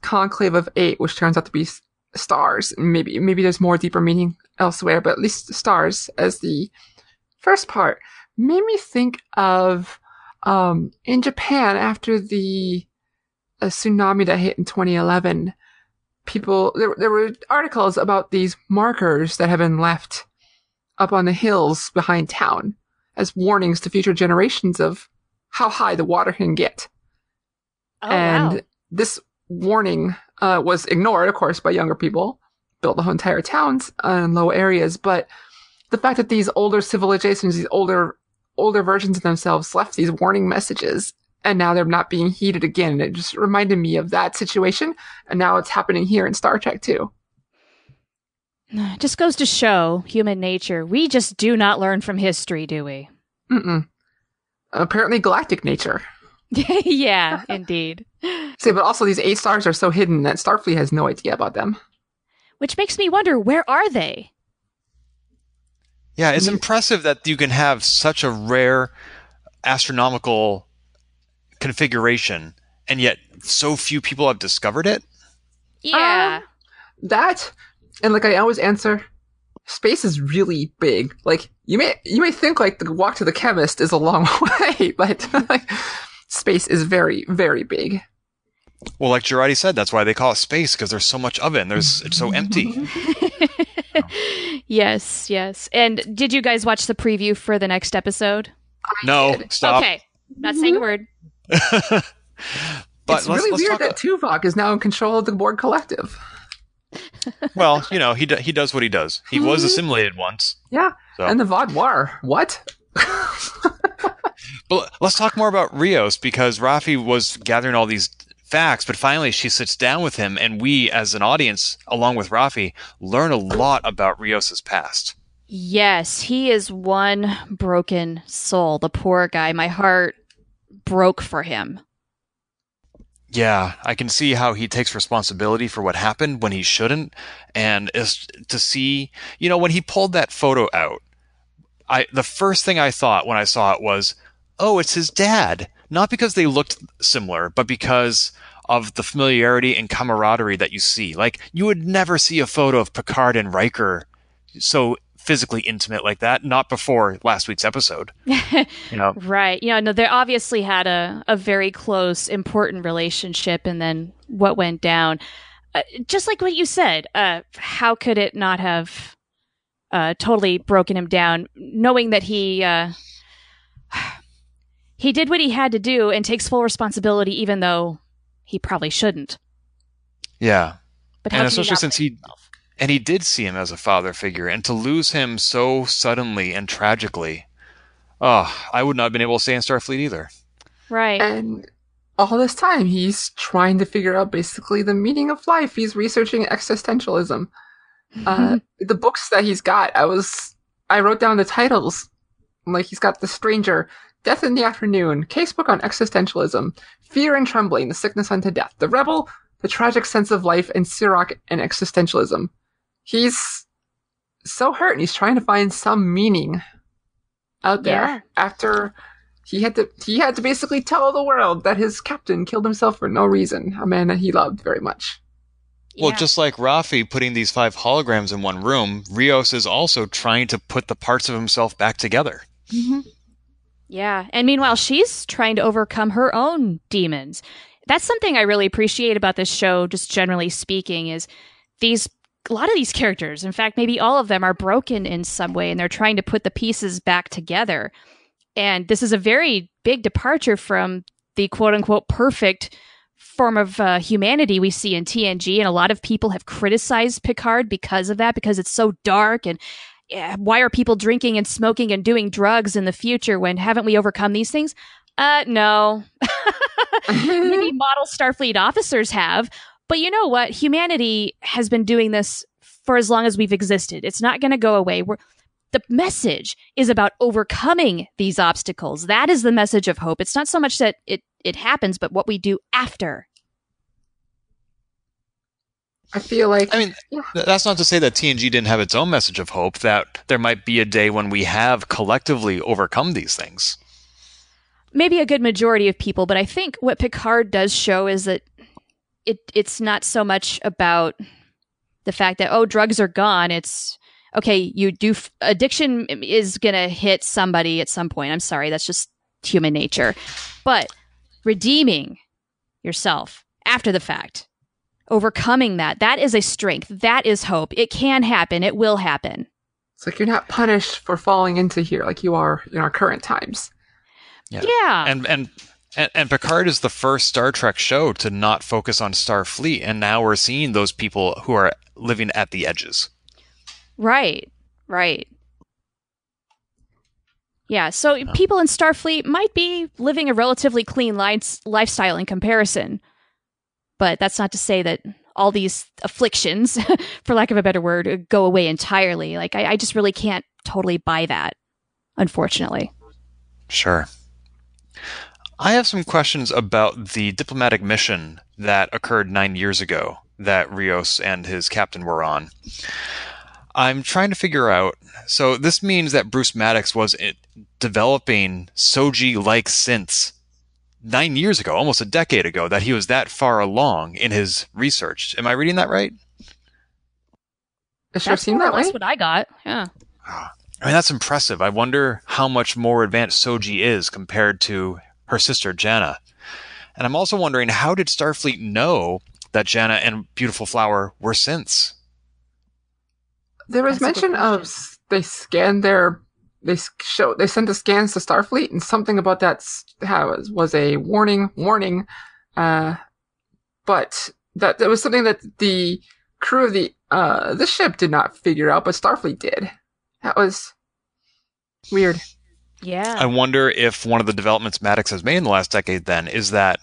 Conclave of 8, which turns out to be stars. Maybe there's more deeper meaning elsewhere, but at least stars as the first part made me think of in Japan after the tsunami that hit in 2011. There were articles about these markers that have been left up on the hills behind town as warnings to future generations of how high the water can get.
Oh,
and
wow.
This warning was ignored, of course, by younger people, built the whole entire towns in low areas. But the fact that these older civilizations, these older versions of themselves left these warning messages, and now they're not being heeded again. It just reminded me of that situation, and now it's happening here in Star Trek too.
It just goes to show human nature. We just do not learn from history, do we?
Mm-mm. Apparently galactic nature.
Yeah, indeed.
See, but also these 8 stars are so hidden that Starfleet has no idea about them.
Which makes me wonder, where are they?
Yeah, it's impressive that you can have such a rare astronomical configuration, and yet so few people have discovered it.
Yeah.
That, and I always answer, space is really big. You may think the walk to the chemist is a long way, but space is very, very big.
Well, like Girardi said, that's why they call it space, because there's so much of it, and it's so empty.
Yes. And did you guys watch the preview for the next episode?
No, stop.
Okay, not saying a word.
But
it's really weird that Tuvok is now in control of the Borg Collective.
Well, he does what he does. He was assimilated once.
Yeah,
so.
And the Vaadwaur. What?
But let's talk more about Rios, because Rafi was gathering all these facts, but finally she sits down with him, and we, as an audience, along with Rafi, learn a lot about Rios's past.
Yes, he is one broken soul. The poor guy. My heart broke for him.
Yeah, I can see how he takes responsibility for what happened when he shouldn't. And is to see, when he pulled that photo out, the first thing I thought when I saw it was, oh, it's his dad. Not because they looked similar, but because of the familiarity and camaraderie that you see. Like, you would never see a photo of Picard and Riker so physically intimate like that, not before last week's episode.
Right. No, they obviously had a very close, important relationship, and then what went down. Just like what you said, how could it not have totally broken him down, knowing that he did what he had to do and takes full responsibility, even though he probably shouldn't.
Yeah.
But
and especially since he did see him as a father figure, and to lose him so suddenly and tragically, I would not have been able to stay in Starfleet either.
Right.
And all this time, he's trying to figure out basically the meaning of life. He's researching existentialism. The books that he's got, I wrote down the titles. Like, he's got The Stranger, Death in the Afternoon, Casebook on Existentialism, Fear and Trembling, The Sickness Unto Death, The Rebel, The Tragic Sense of Life, and Sirach and Existentialism. He's so hurt, and he's trying to find some meaning out there after he had to basically tell the world that his captain killed himself for no reason, a man that he loved very much.
Well, just like Rafi putting these 5 holograms in one room, Rios is also trying to put the parts of himself back together.
Mm-hmm. Yeah, and meanwhile, she's trying to overcome her own demons. That's something I really appreciate about this show, just generally speaking, is a lot of these characters, in fact, maybe all of them, are broken in some way, and they're trying to put the pieces back together. And this is a very big departure from the quote-unquote perfect form of humanity we see in TNG, and a lot of people have criticized Picard because of that, because it's so dark, and why are people drinking and smoking and doing drugs in the future when haven't we overcome these things? No. Maybe model Starfleet officers have, but you know what? Humanity has been doing this for as long as we've existed. It's not going to go away. The message is about overcoming these obstacles. That is the message of hope. It's not so much that it happens, but what we do after.
I feel like...
that's not to say that TNG didn't have its own message of hope, that there might be a day when we have collectively overcome these things.
Maybe a good majority of people, but I think what Picard does show is that it's not so much about the fact that, drugs are gone. It's, okay, addiction is going to hit somebody at some point. I'm sorry, that's just human nature. But redeeming yourself after the fact, overcoming that is a strength. That is hope. It can happen. It will happen.
It's like you're not punished for falling into here like you are in our current times.
Yeah.
And Picard is the first Star Trek show to not focus on Starfleet, and now we're seeing those people who are living at the edges.
Right. Yeah, so people in Starfleet might be living a relatively clean lifestyle in comparison, but that's not to say that all these afflictions, for lack of a better word, go away entirely. Like, I just really can't totally buy that, unfortunately.
Sure. I have some questions about the diplomatic mission that occurred 9 years ago that Rios and his captain were on. I'm trying to figure out, so this means that Bruce Maddox was developing Soji-like synths 9 years ago, almost a decade ago, that he was that far along in his research. Am I reading that right?
It sure seemed that way.
That's what I got, yeah.
I mean, that's impressive. I wonder how much more advanced Soji is compared to her sister, Jana. And I'm also wondering, how did Starfleet know that Jana and Beautiful Flower were synths?
There was mention of they sent the scans to Starfleet, and something about that was a warning. But that was something that the crew of the ship did not figure out, but Starfleet did. That was weird.
Yeah.
I wonder if one of the developments Maddox has made in the last decade then is that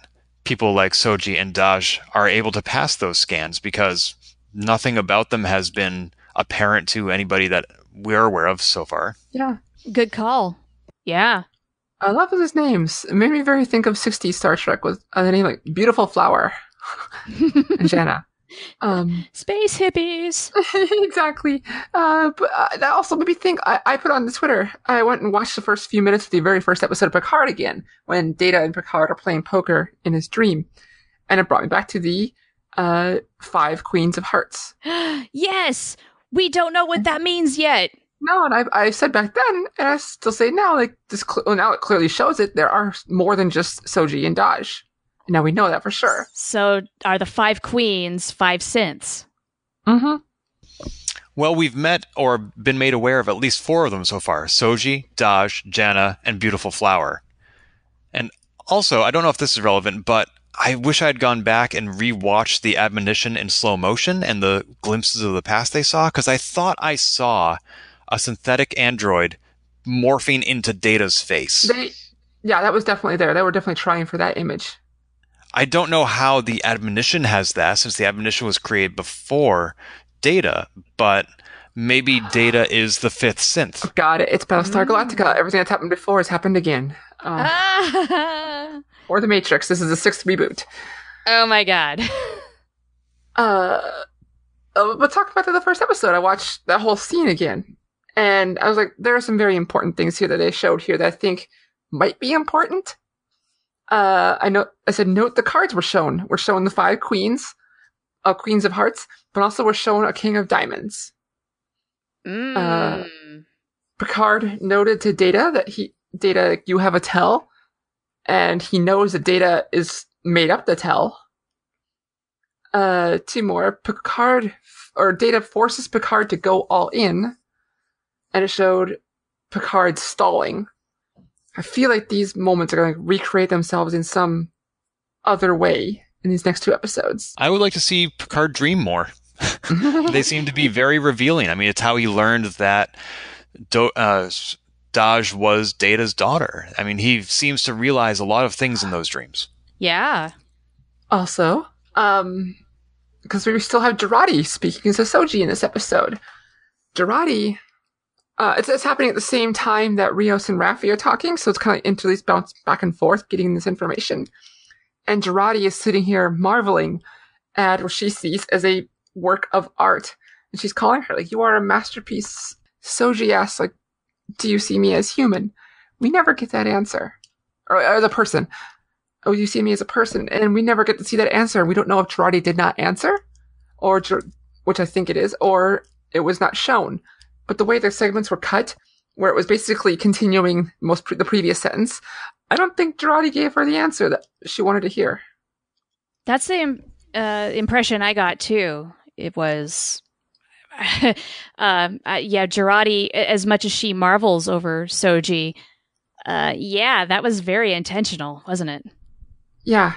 people like Soji and Daj are able to pass those scans because nothing about them has been apparent to anybody that we're aware of so far.
Yeah.
Good call. Yeah.
I love his names. It made me very think of 60s Star Trek with the name like Beautiful Flower and Jana.
Space hippies.
Exactly. But that also made me think. I put on the Twitter. I went and watched the first few minutes of the very first episode of Picard again, when Data and Picard are playing poker in his dream, and it brought me back to the 5 Queens of Hearts.
Yes, we don't know what that means yet.
No, and I said back then, and I still say now, like this. Now it clearly shows it. There are more than just Soji and Daj. Now we know that for sure.
So are the 5 queens 5 synths?
Mm-hmm.
Well, we've met or been made aware of at least 4 of them so far. Soji, Daj, Jana, and Beautiful Flower. And also, I don't know if this is relevant, but I wish I had gone back and rewatched the admonition in slow motion and the glimpses of the past they saw, because I thought I saw a synthetic android morphing into Data's face.
Yeah, that was definitely there. They were definitely trying for that image.
I don't know how the admonition has that, since the admonition was created before Data, but maybe Data is the 5th synth.
Got it. It's Battlestar Galactica. Everything that's happened before has happened again. Or The Matrix. This is the 6th reboot.
Oh my god.
But talk about the first episode. I watched that whole scene again. And I was like, there are some very important things here that they showed here that I think might be important. I said, note the cards were shown. We're showing the 5 queens, Queens of Hearts, but also we're showing a King of Diamonds. Picard noted to Data that Data, you have a tell, and he knows that Data is made up the tell. 2 more. Data forces Picard to go all in, and it showed Picard stalling. I feel like these moments are going to recreate themselves in some other way in these next 2 episodes.
I would like to see Picard dream more. They seem to be very revealing. I mean, it's how he learned that Daj was Data's daughter. I mean, he seems to realize a lot of things in those dreams.
Yeah.
Also, because we still have Jurati speaking as a Soji in this episode. Jurati, it's happening at the same time that Rios and Raffi are talking, so it's kind of interleaved, bounce back and forth, getting this information. And Jurati is sitting here marveling at what she sees as a work of art. And she's calling her, like, you are a masterpiece. Soji asks, like, do you see me as human? We never get that answer. Or as a person. Oh, you see me as a person. And we never get to see that answer. We don't know if Jurati did not answer, or which I think it is, or it was not shown. But the way the segments were cut, where it was basically continuing the previous sentence, I don't think Jurati gave her the answer that she wanted to hear.
That's the impression I got, too. It was... Jurati, as much as she marvels over Soji, that was very intentional, wasn't it?
Yeah.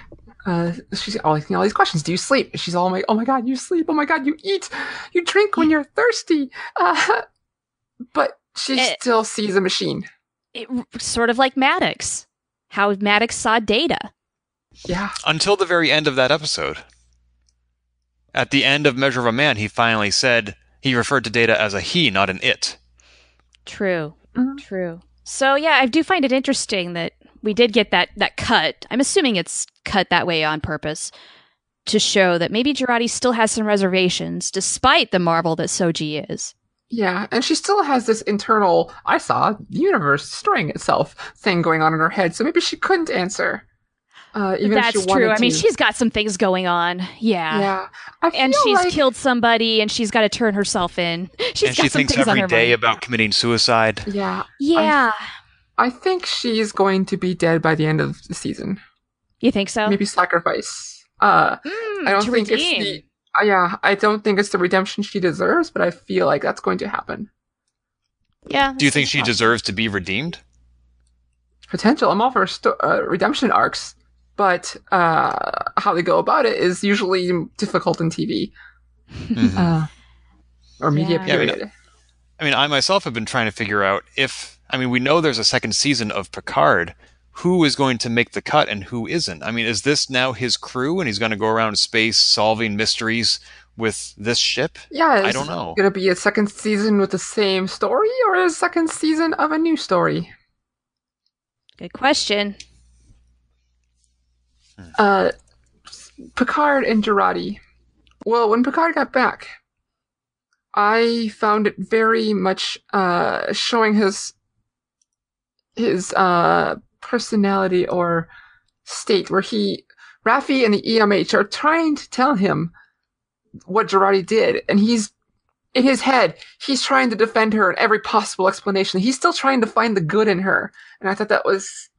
She's asking all these questions. Do you sleep? She's all like, oh my god, you sleep. Oh my god, you eat. You drink when you're thirsty. But she still sees a machine.
Sort of like Maddox. How Maddox saw Data.
Yeah.
Until the very end of that episode. At the end of Measure of a Man, he finally said he referred to Data as a he, not an it.
True. Mm-hmm. True. So, yeah, I do find it interesting that we did get that cut. I'm assuming it's cut that way on purpose to show that maybe Jurati still has some reservations, despite the marvel that Soji is.
Yeah, and she still has this internal, I saw the universe destroying itself thing going on in her head, so maybe she couldn't answer. Even
That's
if she wanted
true. I mean,
to.
she's got some things going on. Yeah. And she's killed somebody, and she's got to turn herself in.
She thinks every day about committing suicide.
Yeah.
Yeah.
I think she's going to be dead by the end of the season.
You think so?
Maybe sacrifice. I don't think it's I don't think it's the redemption she deserves, but I feel like that's going to happen.
Yeah.
Do you think she deserves to be redeemed?
Potential. I'm all for redemption arcs, but how they go about it is usually difficult in TV.
Mm-hmm.
Or media period.
I mean, I myself have been trying to figure out we know there's a second season of Picard. who is going to make the cut and who isn't. I mean, is this now his crew and he's going to go around space solving mysteries with this ship?
Yeah,
I don't know.
Going to be a second season with the same story, or a second season of a new story?
Good question.
Picard and Jurati. Well, when Picard got back, I found it very much showing his personality or state, where Raffi and the EMH are trying to tell him what Jurati did, and he's in his head, he's trying to defend her in every possible explanation. He's still trying to find the good in her, and I thought that was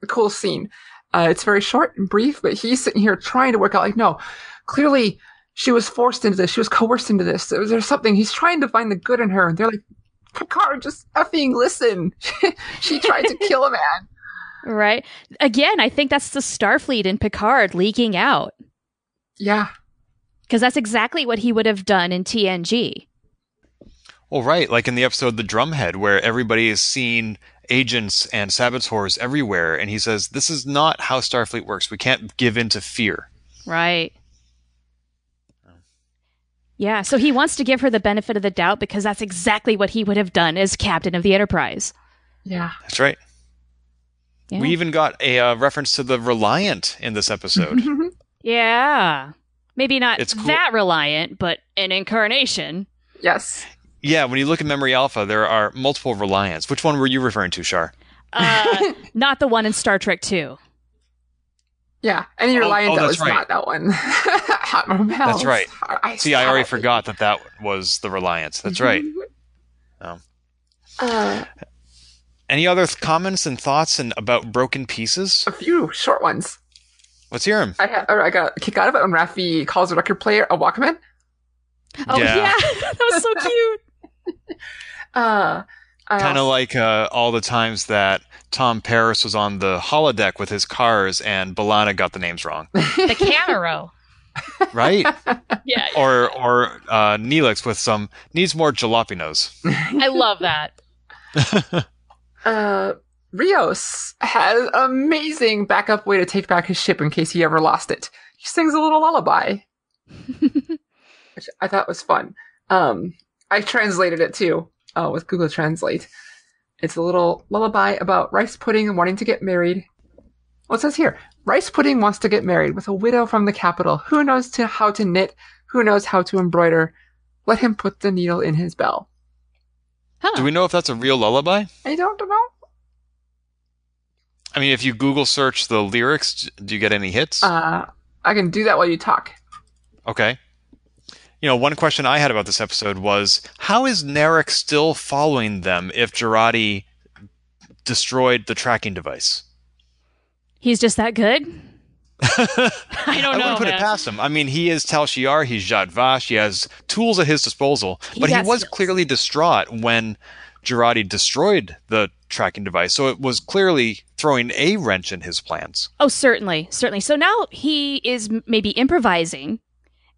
a cool scene. It's very short and brief, but he's sitting here trying to work out, like, no, clearly she was forced into this, she was coerced into this. There's something. He's trying to find the good in her, and they're like, Picard, just effing listen. She tried to kill a man.
Right. Again, I think that's the Starfleet in Picard leaking out.
Yeah.
Because that's exactly what he would have done in TNG.
Well, right. Like in the episode The Drumhead, where everybody is seeing agents and saboteurs everywhere, and he says, this is not how Starfleet works. We can't give in to fear.
Right. Yeah, so he wants to give her the benefit of the doubt because that's exactly what he would have done as captain of the Enterprise.
Yeah.
That's right. Yeah. We even got a reference to the Reliant in this episode.
Yeah. Maybe not
It's cool.
that Reliant, but an incarnation.
Yes.
Yeah, when you look at Memory Alpha, there are multiple Reliants. Which one were you referring to, Shar?
Not the one in Star Trek II.
Yeah, any Reliant that was
right.
not that one.
That's right. See, I already forgot that was the Reliance. That's right. Any other comments and thoughts about Broken Pieces?
A few short ones.
Let's hear them.
I got a kick out of it when Raffi calls the record player a Walkman.
Oh, yeah. That was so cute.
Kind of like all the times that Tom Paris was on the holodeck with his cars and B'Elanna got the names wrong.
The Camaro.
Right?
Yeah.
Or Neelix with some needs more jalapenos.
I love that.
Rios has amazing backup way to take back his ship in case he ever lost it. He sings a little lullaby, which I thought was fun. I translated it too with Google Translate. It's a little lullaby about rice pudding and wanting to get married. Well, it says here, rice pudding wants to get married with a widow from the capital. Who knows how to knit? Who knows how to embroider? Let him put the needle in his bell.
Huh.
Do we know if that's a real lullaby?
I don't know.
I mean, if you Google search the lyrics, do you get any hits?
I can do that while you talk.
Okay. One question I had about this episode was, how is Narek still following them if Jurati destroyed the tracking device?
He's just that good? I don't know.
I wouldn't put it past him. I mean, he is Tal Shiar, he's Zhat Vash, he has tools at his disposal, but he was clearly distraught when Jurati destroyed the tracking device, so it was clearly throwing a wrench in his plans.
Oh, certainly. So now he is maybe improvising,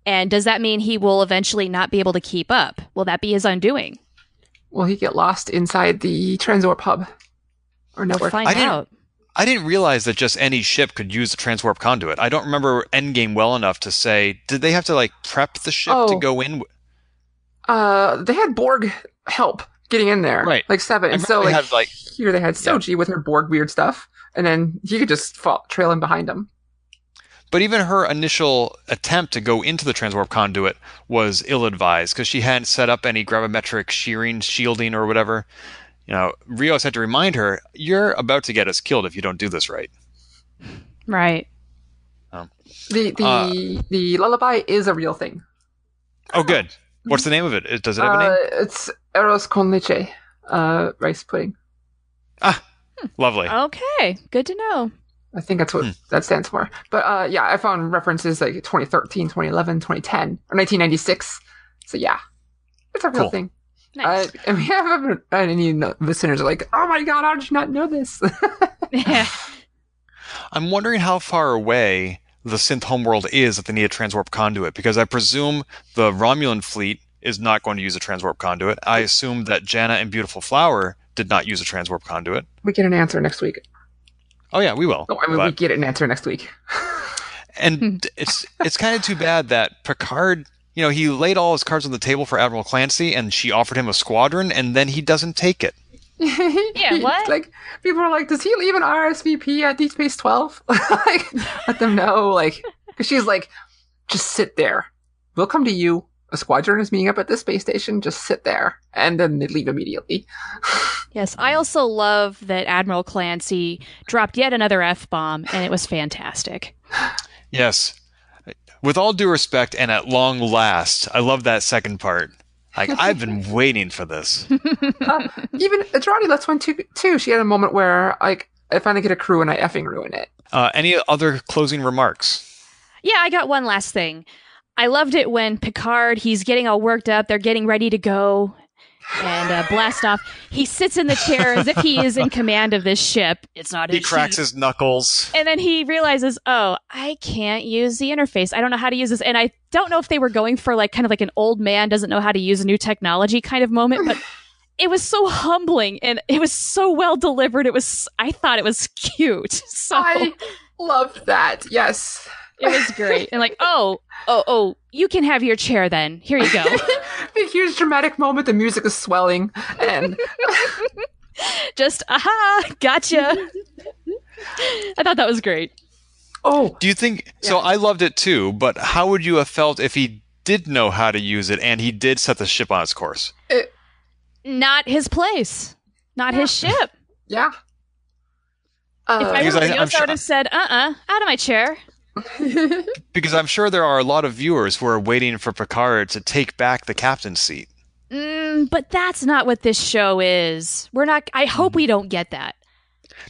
and does that mean he will eventually not be able to keep up? Will that be his undoing?
Will he get lost inside the Transwarp hub? Or network?
We'll find out.
I didn't realize that just any ship could use a transwarp conduit. I don't remember Endgame well enough to say, did they have to prep the ship to go in?
They had Borg help getting in there.
Right.
7. And so here they had Soji with her Borg weird stuff, and then he could just trail in behind them.
But even her initial attempt to go into the transwarp conduit was ill-advised because she hadn't set up any gravimetric shielding or whatever. Rios had to remind her, you're about to get us killed if you don't do this right.
Right.
The lullaby is a real thing.
Oh, good. What's the name of it? Does it have a name?
It's Eros con leche, rice pudding.
Ah, lovely.
Okay, good to know.
I think that's what that stands for. But I found references like 2013, 2011, 2010, or 1996. So yeah, it's a real thing.
Nice.
And we haven't any listeners are like, oh my god, how did you not know this?
Yeah.
I'm wondering how far away the synth homeworld is that they need a transwarp conduit, because I presume the Romulan fleet is not going to use a transwarp conduit. I assume that Janna and Beautiful Flower did not use a transwarp conduit.
We get an answer next week.
Oh yeah, we will.
Oh, I mean, we get an answer next week.
And it's kind of too bad that Picard, he laid all his cards on the table for Admiral Clancy, and she offered him a squadron, and then he doesn't take it.
Yeah, what?
Like, people are like, does he leave an RSVP at Deep Space 12? Like, let them know, like, because she's like, just sit there. We'll come to you. A squadron is meeting up at this space station. Just sit there. And then they leave immediately.
Yes, I also love that Admiral Clancy dropped yet another F-bomb, and it was fantastic.
Yes. With all due respect, and at long last, I love that second part. Like, I've been waiting for this.
Even Adrani Let's One too. She had a moment where, like, I finally get a crew and I effing ruin it.
Any other closing remarks?
Yeah, I got one last thing. I loved it when Picard, he's getting all worked up, they're getting ready to go and blast off. He sits in the chair as if he is in command of this ship. It's not his
He cracks his knuckles.
And then he realizes, oh, I can't use the interface. I don't know how to use this. And I don't know if they were going for like kind of like an old man doesn't know how to use a new technology kind of moment, but it was so humbling and it was so well delivered. I thought it was cute. So
I loved that. Yes.
It was great. And like, oh, you can have your chair then. Here you go.
Big, huge dramatic moment. The music is swelling. And
just, aha, gotcha. I thought that was great.
Oh.
Do you think... So I loved it too, but how would you have felt if he did know how to use it and he did set the ship on its course?
Not his place. Not his ship.
Yeah.
If I were Rios, I would have said, out of my chair.
Because I'm sure there are a lot of viewers who are waiting for Picard to take back the captain's seat.
But that's not what this show is. I hope we don't get that.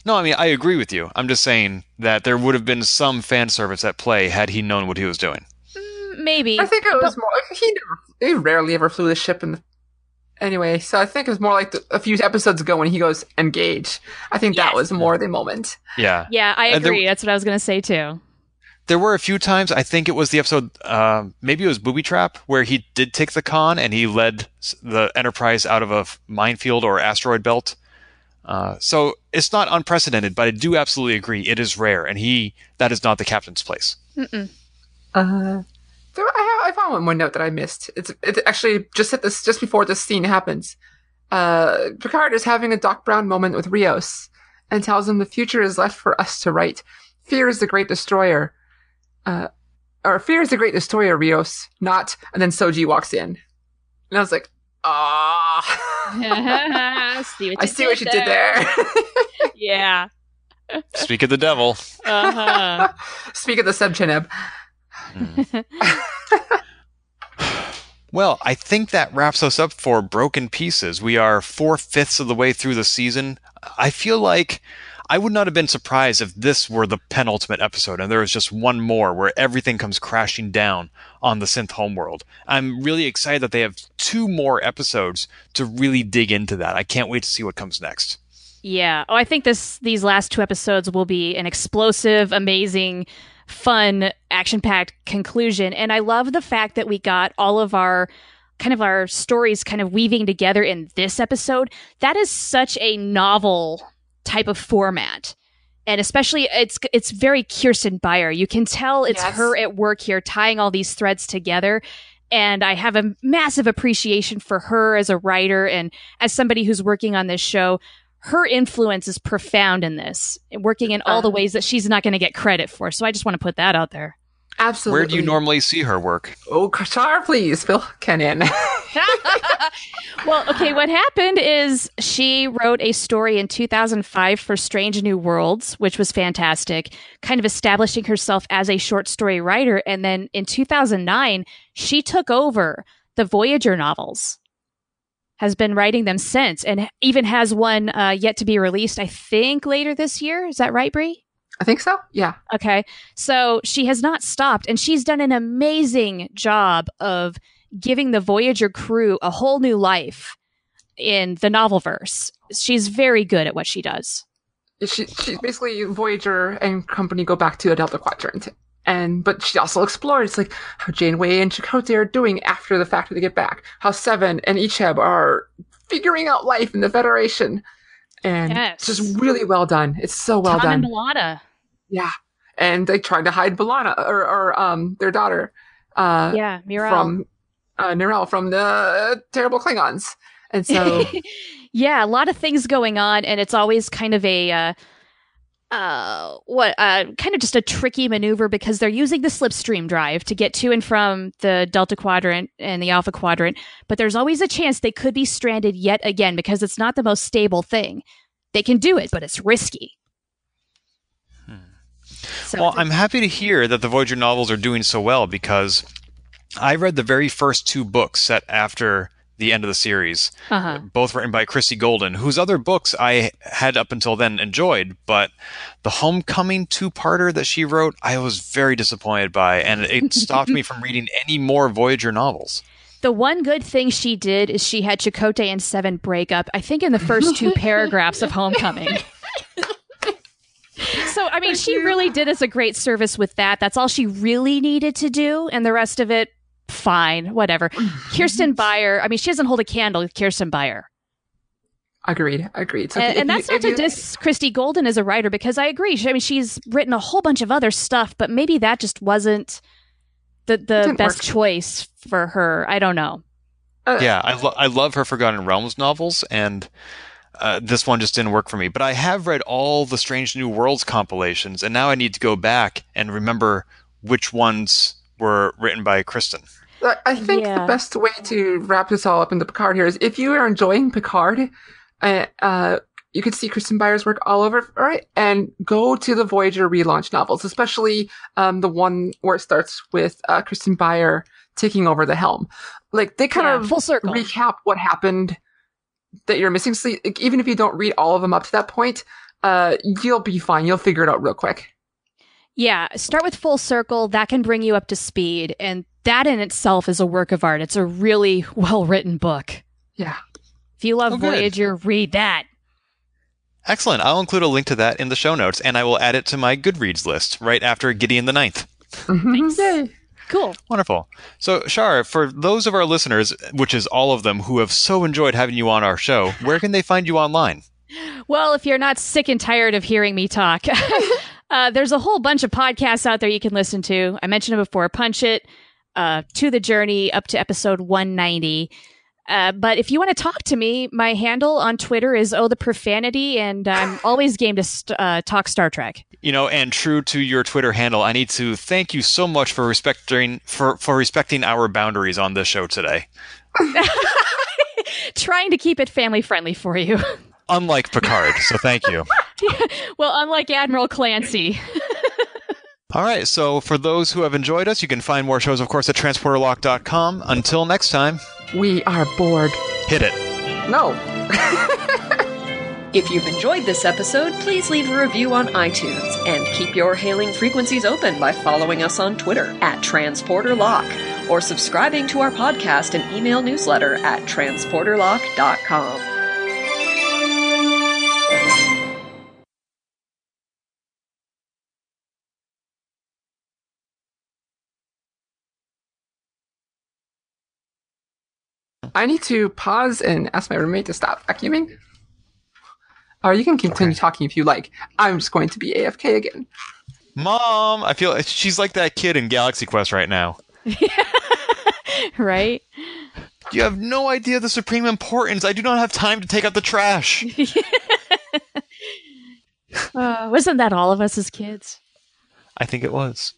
No, I mean, I agree with you. I'm just saying that there would have been some fan service at play had he known what he was doing.
Maybe.
I think it was more like he rarely ever flew the ship anyway, so I think it was more like a few episodes ago when he goes, engage. I think that was more the moment.
Yeah.
Yeah, I agree. That's what I was going to say too.
There were a few times, I think it was the episode, maybe it was Booby Trap, where he did take the con and he led the Enterprise out of a minefield or asteroid belt. So it's not unprecedented, but I do absolutely agree. It is rare, and that is not the captain's place.
I found one more note that I missed. It's actually just before this scene happens. Picard is having a Doc Brown moment with Rios and tells him the future is left for us to write. Fear is the great destroyer. Or fear is the great destroyer, Rios, not. And then Soji walks in. And I was like, ah. I see what you did there.
Yeah.
Speak of the devil.
Speak of the Sebcheneb.
Well, I think that wraps us up for Broken Pieces. We are 4/5 of the way through the season. I feel like I would not have been surprised if this were the penultimate episode and there was just one more where everything comes crashing down on the synth homeworld. I'm really excited that they have 2 more episodes to really dig into that. I can't wait to see what comes next.
Yeah. Oh, I think these last 2 episodes will be an explosive, amazing, fun, action-packed conclusion. And I love the fact that we got all of our stories kind of weaving together in this episode. That is such a novel type of format. And especially it's very Kirsten Beyer. You can tell it's her at work here tying all these threads together. And I have a massive appreciation for her as a writer and as somebody who's working on this show. Her influence is profound in this, working in all the ways that she's not going to get credit for. So I just want to put that out there.
Absolutely.
Where do you normally see her work?
Oh, Qatar, please. Phil Kenan.
Well, okay, what happened is she wrote a story in 2005 for Strange New Worlds, which was fantastic, kind of establishing herself as a short story writer. And then in 2009, she took over the Voyager novels, has been writing them since, and even has one yet to be released, I think, later this year. Is that right, Bree?
I think so. Yeah.
Okay. So she has not stopped, and she's done an amazing job of giving the Voyager crew a whole new life in the novelverse. She's very good at what she does.
She's basically Voyager and company go back to the Delta Quadrant. But she also explores like how Janeway and Chakotay are doing after the fact when they get back. How Seven and Icheb are figuring out life in the Federation. And
Yes.
it's just really well done. It's so well
Tom
done.
and Bellata.
Yeah. And they tried to hide B'Elanna or their daughter.
Yeah, Mirel.
From Nirel from the terrible Klingons. And so
Yeah, a lot of things going on, and it's always kind of a kind of just a tricky maneuver because they're using the slipstream drive to get to and from the Delta Quadrant and the Alpha Quadrant, but there's always a chance they could be stranded yet again because it's not the most stable thing. They can do it, but it's risky. So
Well, I'm happy to hear that the Voyager novels are doing so well because I read the very first 2 books set after the end of the series, both written by Christy Golden, whose other books I had up until then enjoyed, but the Homecoming 2-parter that she wrote, I was very disappointed by, and it stopped me from reading any more Voyager novels.
The one good thing she did is she had Chakotay and Seven break up, I think in the first 2 paragraphs of Homecoming. So, I mean, she really did us a great service with that. That's all she really needed to do, and the rest of it, fine, whatever. Kirsten Beyer, I mean, she doesn't hold a candle with Kirsten Beyer.
Agreed. So
And that's not to diss Christy Golden as a writer, because I agree. I mean, she's written a whole bunch of other stuff, but maybe that just wasn't the best choice for her. I don't know.
Yeah, I love her Forgotten Realms novels, and this one just didn't work for me. But I have read all the Strange New Worlds compilations, and now I need to go back and remember which ones were written by Kristen.
I think the best way to wrap this all up into Picard here is if you are enjoying Picard, you could see Kristen Beyer's work all over, right? And go to the Voyager relaunch novels, especially the one where it starts with Kristen Beyer taking over the helm. Like, they kind of
full circle
recap what happened that you're missing. So even if you don't read all of them up to that point, you'll be fine. You'll figure it out real quick.
Yeah, start with Full Circle. That can bring you up to speed. And that in itself is a work of art. It's a really well-written book.
Yeah.
If you love Voyager, read that.
Excellent. I'll include a link to that in the show notes, and I will add it to my Goodreads list right after Gideon the Ninth.
Thanks.
Yay.
Cool.
Wonderful. So, Shar, for those of our listeners, which is all of them, who have so enjoyed having you on our show, where can they find you online?
Well, if you're not sick and tired of hearing me talk, there's a whole bunch of podcasts out there you can listen to. I mentioned it before. Punch It, To the Journey, up to episode 190. But if you want to talk to me, my handle on Twitter is the Profanity, and I'm always game to talk Star Trek.
You know, and true to your Twitter handle, I need to thank you so much for respecting our boundaries on this show today.
Trying to keep it family friendly for you.
Unlike Picard, so thank you.
Well, unlike Admiral Clancy.
All right, so for those who have enjoyed us, you can find more shows, of course, at transporterlock.com. Until next time,
we are bored.
Hit it.
No.
If you've enjoyed this episode, please leave a review on iTunes and keep your hailing frequencies open by following us on Twitter at TransporterLock or subscribing to our podcast and email newsletter at transporterlock.com.
I need to pause and ask my roommate to stop vacuuming. Or you can continue talking if you like. I'm just going to be AFK again.
Mom, I feel she's like that kid in Galaxy Quest right now.
Right?
You have no idea the supreme importance. I do not have time to take out the trash.
Wasn't that all of us as kids?
I think it was.